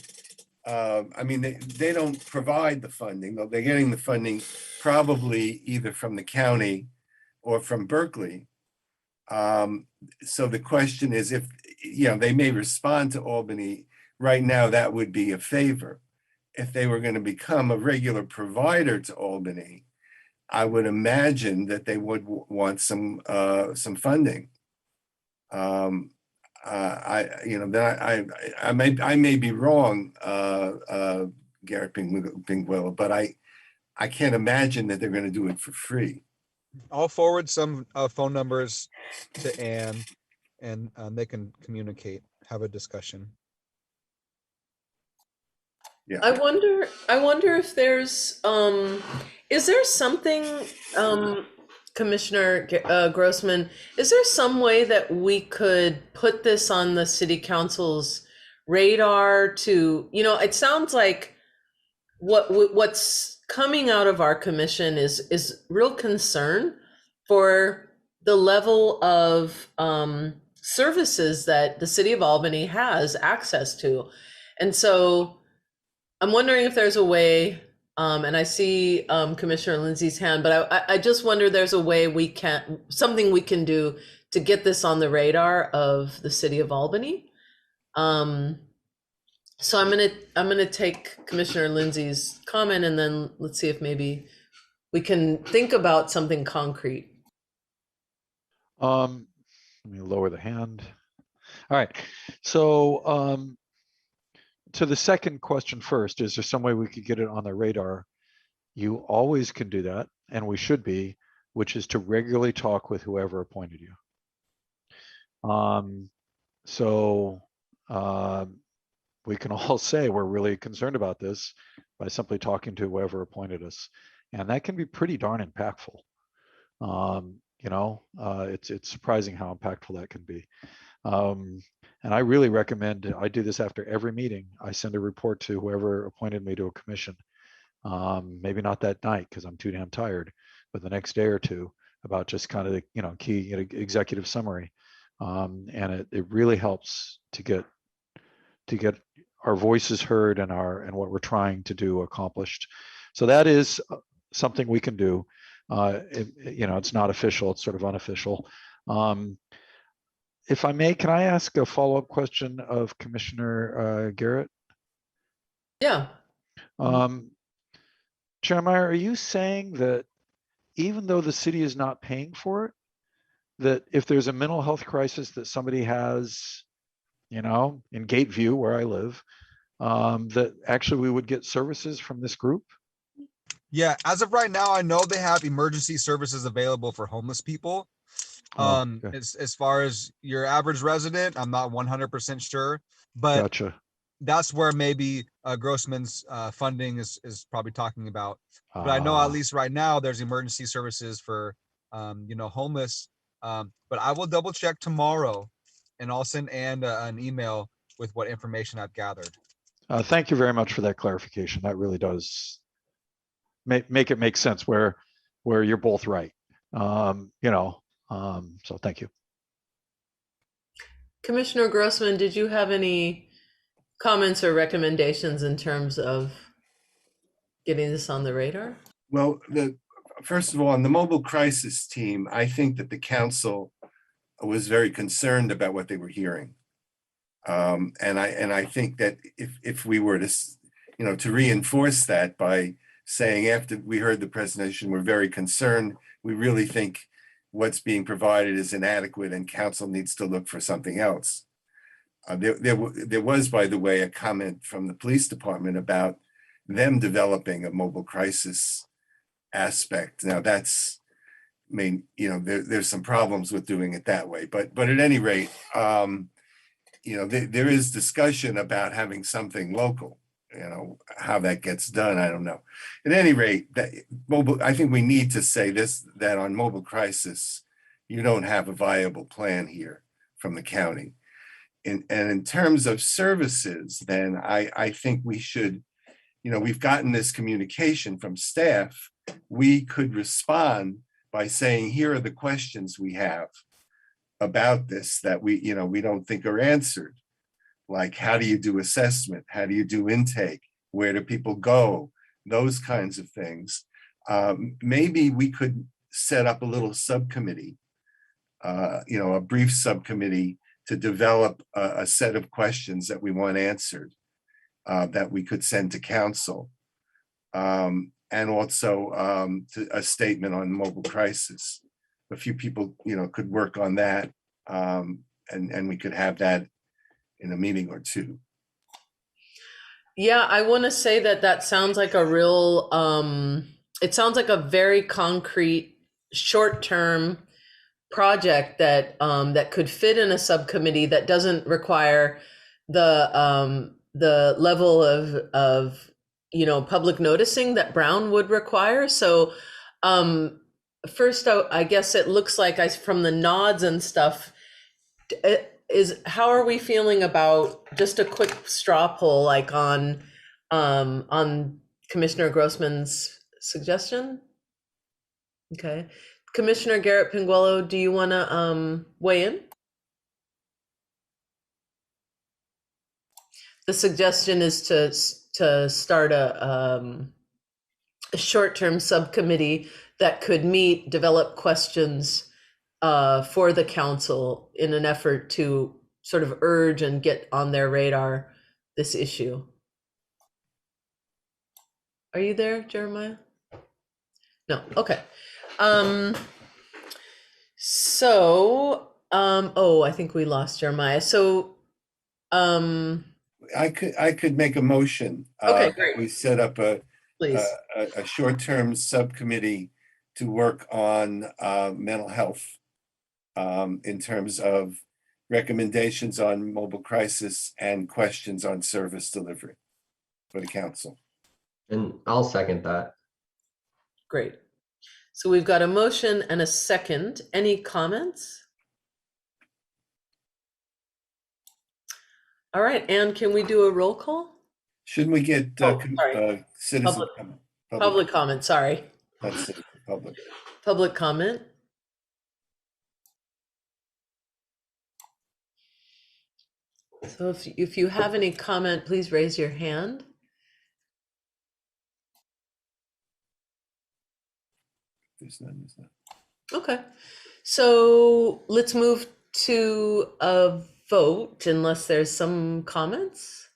I mean, they don't provide the funding, though they're getting the funding probably either from the county or from Berkeley. So the question is, if, you know, they may respond to Albany right now, that would be a favor. If they were going to become a regular provider to Albany, I would imagine that they would want some funding. I may be wrong, Garrett Pinguello, but I can't imagine that they're going to do it for free. I'll forward some phone numbers to Anne, and they can communicate, have a discussion. Yeah. I wonder if there's is there something, Commissioner Grossman, is there some way that we could put this on the city council's radar to, you know, it sounds like what's coming out of our commission is real concern for the level of services that the city of Albany has access to. And so I'm wondering if there's a way, and I see Commissioner Lindsay's hand, but I just wonder there's a way something we can do to get this on the radar of the city of Albany. So I'm gonna take Commissioner Lindsay's comment, and then let's see if maybe we can think about something concrete. Let me lower the hand. All right. So to the second question first, is there some way we could get it on the radar? You always can do that, and we should be, which is to regularly talk with whoever appointed you. We can all say we're really concerned about this by simply talking to whoever appointed us, and that can be pretty darn impactful. It's surprising how impactful that can be. And I really recommend, I do this after every meeting. I send a report to whoever appointed me to a commission. Maybe not that night because I'm too damn tired, but the next day or two, about just kind of the key executive summary. And it really helps to get our voices heard and what we're trying to do accomplished. So that is something we can do. It's not official, it's sort of unofficial. If I may, can I ask a follow-up question of Commissioner Garrett? Yeah. Chair Meyer, are you saying that even though the city is not paying for it, that if there's a mental health crisis that somebody has, in Gateview where I live, that actually we would get services from this group? Yeah, as of right now, I know they have emergency services available for homeless people. Okay. As far as your average resident, I'm not 100% sure, but Gotcha. That's where maybe Grossman's funding is probably talking about. But I know at least right now there's emergency services for homeless. But I will double check tomorrow, and I'll send Ann an email with what information I've gathered. Thank you very much for that clarification. That really does make it make sense where you're both right. So thank you. Commissioner Grossman, did you have any comments or recommendations in terms of getting this on the radar? Well, first of all, on the mobile crisis team, I think that the council was very concerned about what they were hearing. And I think that if we were to, to reinforce that by saying after we heard the presentation, we're very concerned, we really think what's being provided is inadequate and council needs to look for something else. There was, by the way, a comment from the police department about them developing a mobile crisis aspect. Now that's, I mean, there's some problems with doing it that way, but at any rate, there is discussion about having something local. How that gets done, I don't know. At any rate, I think we need to say this, that on mobile crisis, you don't have a viable plan here from the county. And in terms of services, then I think we should, we've gotten this communication from staff. We could respond by saying, here are the questions we have about this that we don't think are answered. Like, how do you do assessment? How do you do intake? Where do people go? Those kinds of things. Maybe we could set up a little subcommittee, a brief subcommittee to develop a set of questions that we want answered that we could send to council. And also a statement on mobile crisis. A few people, could work on that, and we could have that in a meeting or two. Yeah, I want to say that sounds like a real, it sounds like a very concrete, short-term project that that could fit in a subcommittee that doesn't require the level of public noticing that Brown would require. So first, I guess it looks like from the nods and stuff, how are we feeling about just a quick straw poll, like on Commissioner Grossman's suggestion? Okay, Commissioner Garrett Pinguello, do you want to weigh in? The suggestion is to start a short-term subcommittee that could meet, develop questions for the council in an effort to sort of urge and get on their radar this issue. Are you there, Jeremiah? No, okay. I think we lost Jeremiah. So I could make a motion. Okay, great. We set up a short-term subcommittee to work on mental health in terms of recommendations on mobile crisis and questions on service delivery for the council. And I'll second that. Great. So we've got a motion and a second. Any comments? All right, Anne, can we do a roll call? Shouldn't we get citizen public comment? Sorry. That's it, public. Public comment. So if you have any comment, please raise your hand. There's none. Okay, so let's move to a vote unless there's some comments.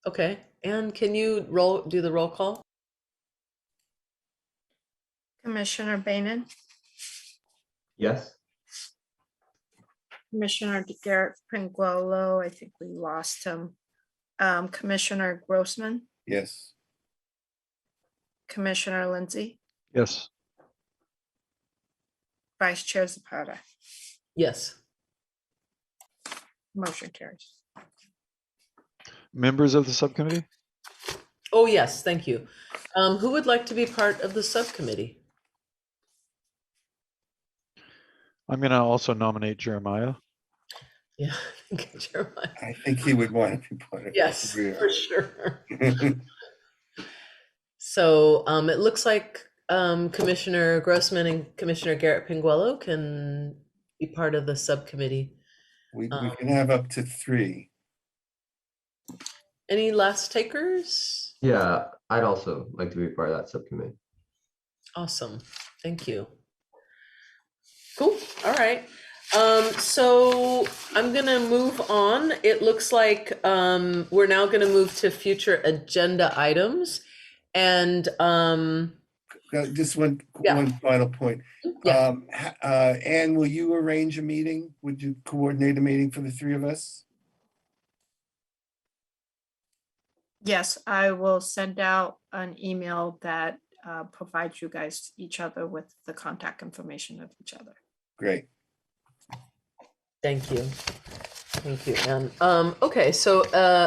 Okay, Anne, can you do the roll call? Commissioner Bainan, Yes. Commissioner Garrett Pinguello, I think we lost him. Commissioner Grossman, Yes. Commissioner Lindsay, Yes. Vice Chair Zapata. Yes. Motion carries. Members of the subcommittee? Oh, yes, thank you. Who would like to be part of the subcommittee? I'm going to also nominate Jeremiah. Yeah, Jeremiah. I think he would want to be part of it. Yes, for sure. So it looks like Commissioner Grossman and Commissioner Garrett Pinguello can be part of the subcommittee. We can have up to 3. Any last takers? Yeah, I'd also like to be part of that subcommittee. Awesome. Thank you. Cool. All right. So I'm gonna move on. It looks like we're now gonna move to future agenda items. And Just one final point. Yeah. Anne, will you arrange a meeting? Would you coordinate a meeting for the 3 of us? Yes, I will send out an email that provides you guys each other with the contact information of each other. Great. Thank you. Thank you, Anne. Okay, so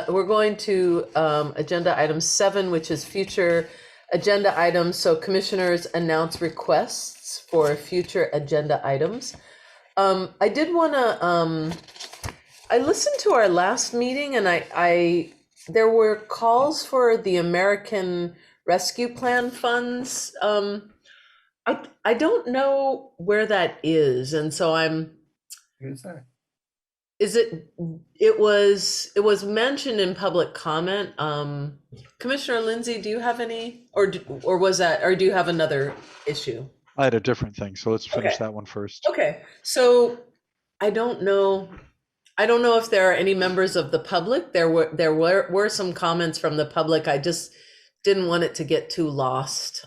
we're going to agenda item 7, which is future agenda items. So commissioners announce requests for future agenda items. I did want to, I listened to our last meeting and there were calls for the American Rescue Plan funds. I don't know where that is. And so What is that? it was mentioned in public comment. Commissioner Lindsay, do you have any, or was that, or do you have another issue? I had a different thing, so let's finish Okay. that one first. Okay, so I don't know if there are any members of the public. There were some comments from the public. I just didn't want it to get too lost.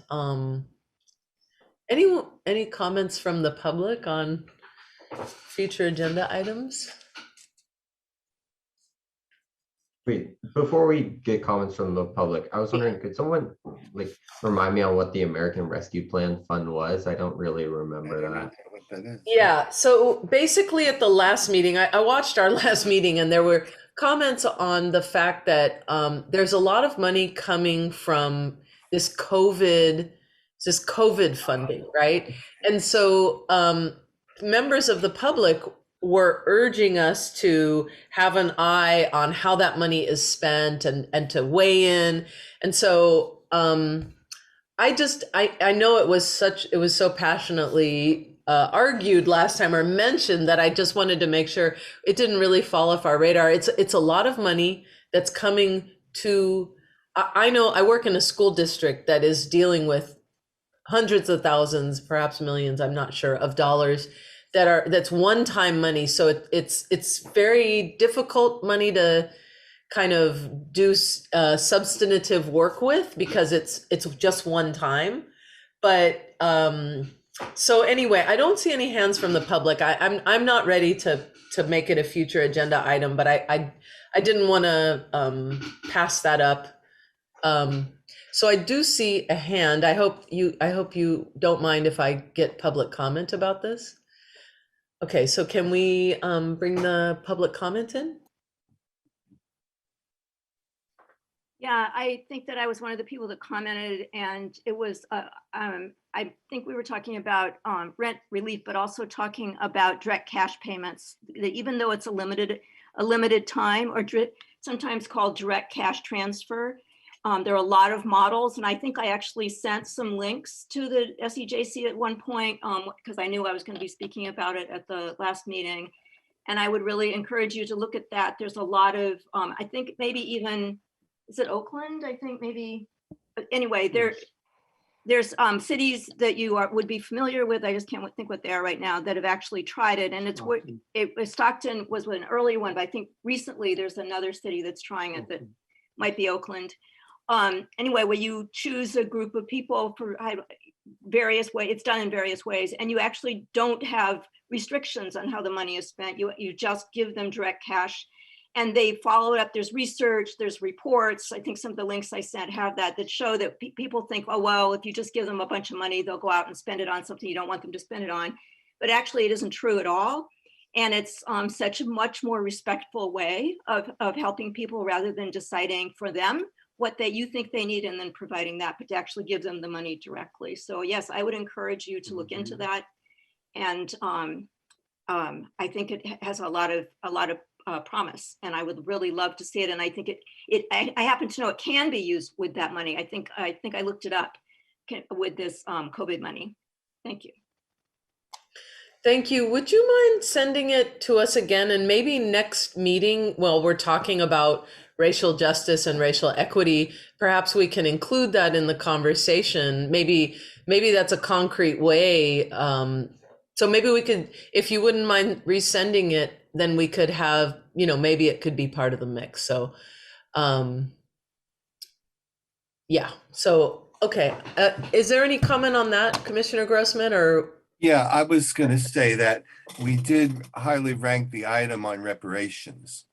Any comments from the public on future agenda items? Wait, before we get comments from the public, I was wondering, could someone like remind me on what the American Rescue Plan Fund was? I don't really remember that. What that is. Yeah, so basically at the last meeting, I watched our last meeting and there were comments on the fact that there's a lot of money coming from this COVID funding, right? And so members of the public were urging us to have an eye on how that money is spent and to weigh in. And so I know it was so passionately argued last time or mentioned that I just wanted to make sure it didn't really fall off our radar. It's a lot of money that's coming to, I know I work in a school district that is dealing with hundreds of thousands, perhaps millions, I'm not sure, of dollars that's one-time money. So it's very difficult money to kind of do substantive work with because it's just one time. But so anyway, I don't see any hands from the public. I'm not ready to make it a future agenda item, but I didn't want to pass that up. So I do see a hand. I hope you don't mind if I get public comment about this. Okay, so can we bring the public comment in? Yeah, I think that I was one of the people that commented, and it was, I think we were talking about rent relief, but also talking about direct cash payments, that even though it's a limited time, or sometimes called direct cash transfer, there are a lot of models, and I think I actually sent some links to the SEJC at one point because I knew I was going to be speaking about it at the last meeting. And I would really encourage you to look at that. There's a lot of, I think maybe even, is it Oakland? I think maybe, but anyway, there's cities that you would be familiar with. I just can't think what they are right now that have actually tried it. And Stockton was an early one, but I think recently there's another city that's trying it that might be Oakland. Anyway, where you choose a group of people for various ways, it's done in various ways, and you actually don't have restrictions on how the money is spent. You just give them direct cash, and they follow it up. There's research, there's reports. I think some of the links I sent have that show that people think, oh, well, if you just give them a bunch of money, they'll go out and spend it on something you don't want them to spend it on. But actually, it isn't true at all. And it's such a much more respectful way of helping people rather than deciding for them what you think they need and then providing that, but to actually give them the money directly. So yes, I would encourage you to look into that. And I think it has a lot of promise, and I would really love to see it. And I think I happen to know it can be used with that money. I think I looked it up with this COVID money. Thank you. Thank you. Would you mind sending it to us again? And maybe next meeting, well, we're talking about racial justice and racial equity. Perhaps we can include that in the conversation. Maybe that's a concrete way. So maybe we could, if you wouldn't mind resending it, then we could have, maybe it could be part of the mix. So, yeah. So, okay. Is there any comment on that, Commissioner Grossman, or? Yeah, I was going to say that we did highly rank the item on reparations.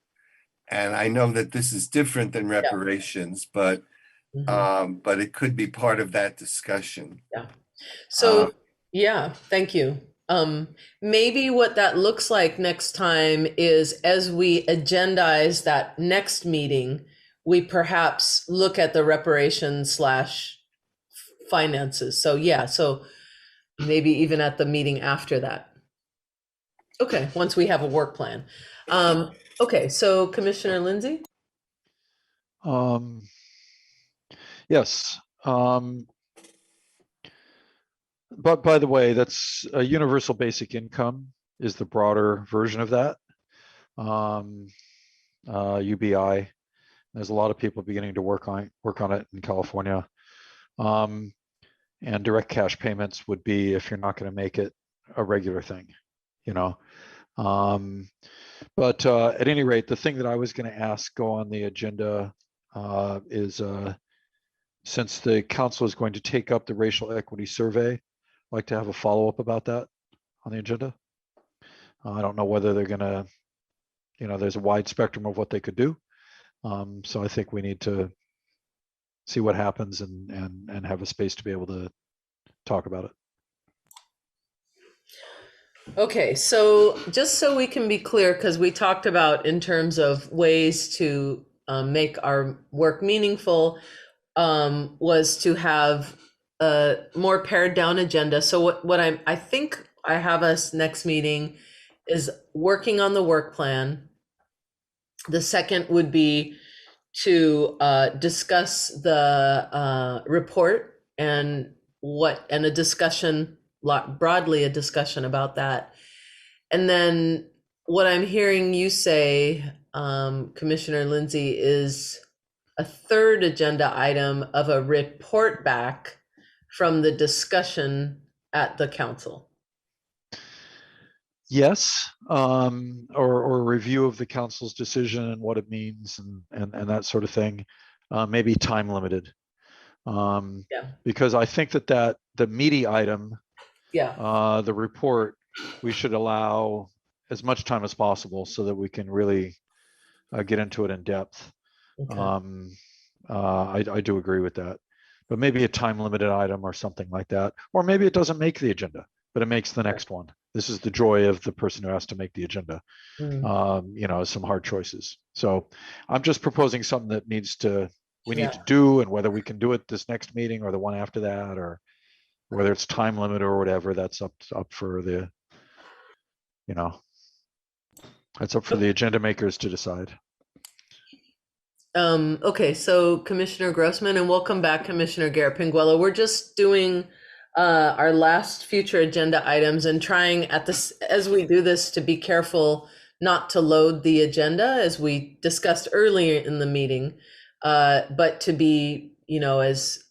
And I know that this is different than reparations, but it could be part of that discussion. Yeah. So, yeah, thank you. Maybe what that looks like next time is, as we agendize that next meeting, we perhaps look at the reparations / finances. So yeah, so maybe even at the meeting after that. Okay, once we have a work plan. Okay, so Commissioner Lindsay? Yes. But by the way, that's a universal basic income is the broader version of that. UBI. There's a lot of people beginning to work on it in California. And direct cash payments would be, if you're not going to make it, a regular thing, But at any rate, the thing that I was going to ask go on the agenda is, since the council is going to take up the racial equity survey, I'd like to have a follow-up about that on the agenda. I don't know whether they're going to, there's a wide spectrum of what they could do. So I think we need to see what happens and have a space to be able to talk about it. Okay, so just so we can be clear, because we talked about in terms of ways to make our work meaningful, was to have a more pared down agenda. So what I think I have us next meeting is working on the work plan. The second would be to discuss the report and a discussion, broadly a discussion about that. And then what I'm hearing you say, Commissioner Lindsay, is a third agenda item of a report back from the discussion at the council. Yes, or a review of the council's decision and what it means and that sort of thing, maybe time limited. Because I think that the meaty item, the report, we should allow as much time as possible so that we can really get into it in depth. Okay. I do agree with that, but maybe a time limited item or something like that, or maybe it doesn't make the agenda, but it makes the next one. This is the joy of the person who has to make the agenda. Some hard choices. So I'm just proposing something that we need to do, and whether we can do it this next meeting or the one after that, or whether it's time limit or whatever, that's up for the, that's up for the agenda makers to decide. Okay, so Commissioner Grossman, and welcome back, Commissioner Garrett-Pinguello. We're just doing our last future agenda items and trying as we do this to be careful not to load the agenda, as we discussed earlier in the meeting, but to be, as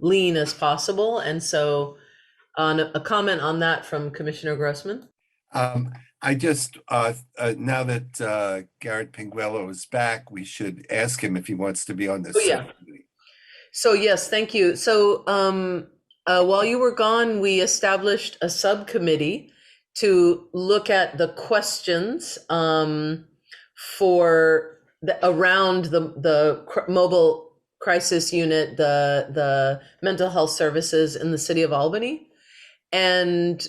lean as possible. And so on a comment on that from Commissioner Grossman. I just, now that Garrett Pinguello is back, we should ask him if he wants to be on this. Subcommittee. So yes, thank you. So while you were gone, we established a subcommittee to look at the questions for around the mobile crisis unit, the mental health services in the city of Albany, and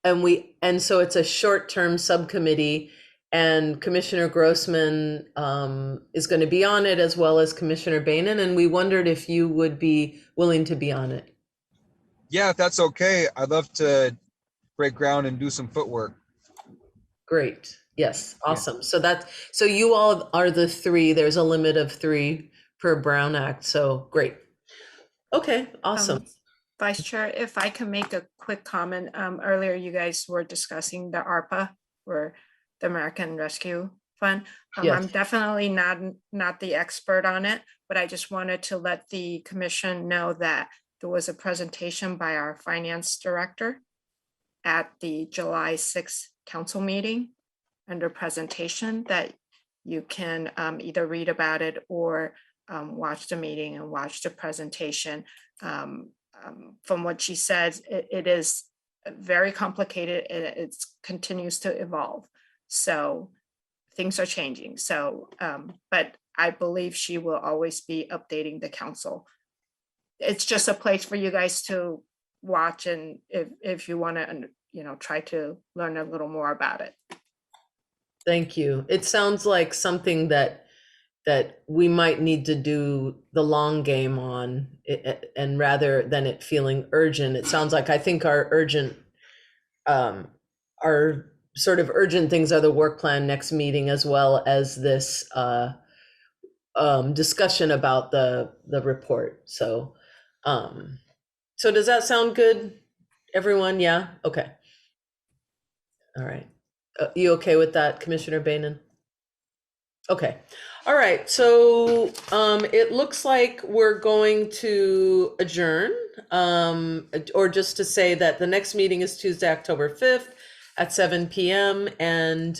so it's a short-term subcommittee, and Commissioner Grossman is going to be on it, as well as Commissioner Bainan, and we wondered if you would be willing to be on it. Yeah, if that's okay. I'd love to break ground and do some footwork. Great. Yes. Awesome. Yeah. So you all are the three. There's a limit of 3 per Brown Act. So great. Okay. Awesome. Vice Chair, if I can make a quick comment, earlier you guys were discussing the ARPA, or the American Rescue Fund. I'm Yes. definitely not the expert on it, but I just wanted to let the commission know that there was a presentation by our finance director at the July 6th council meeting under presentation that you can either read about it or watch the meeting and watch the presentation. From what she said, it is very complicated and it continues to evolve. So things are changing. So, but I believe she will always be updating the council. It's just a place for you guys to watch, and if you want to, try to learn a little more about it. Thank you. It sounds like something that we might need to do the long game on, and rather than it feeling urgent, it sounds like, I think our sort of urgent things are the work plan next meeting, as well as this discussion about the report. So does that sound good, everyone? Yeah, okay. All right. You okay with that, Commissioner Bainan? Okay. All right. So it looks like we're going to adjourn, or just to say that the next meeting is Tuesday, October 5th at 7 p.m. And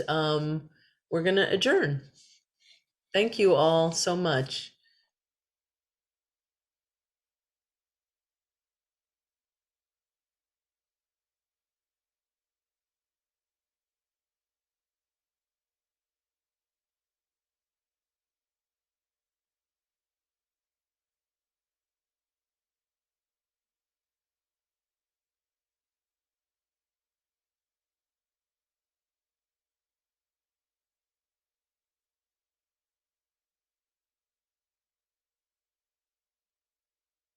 we're going to adjourn. Thank you all so much.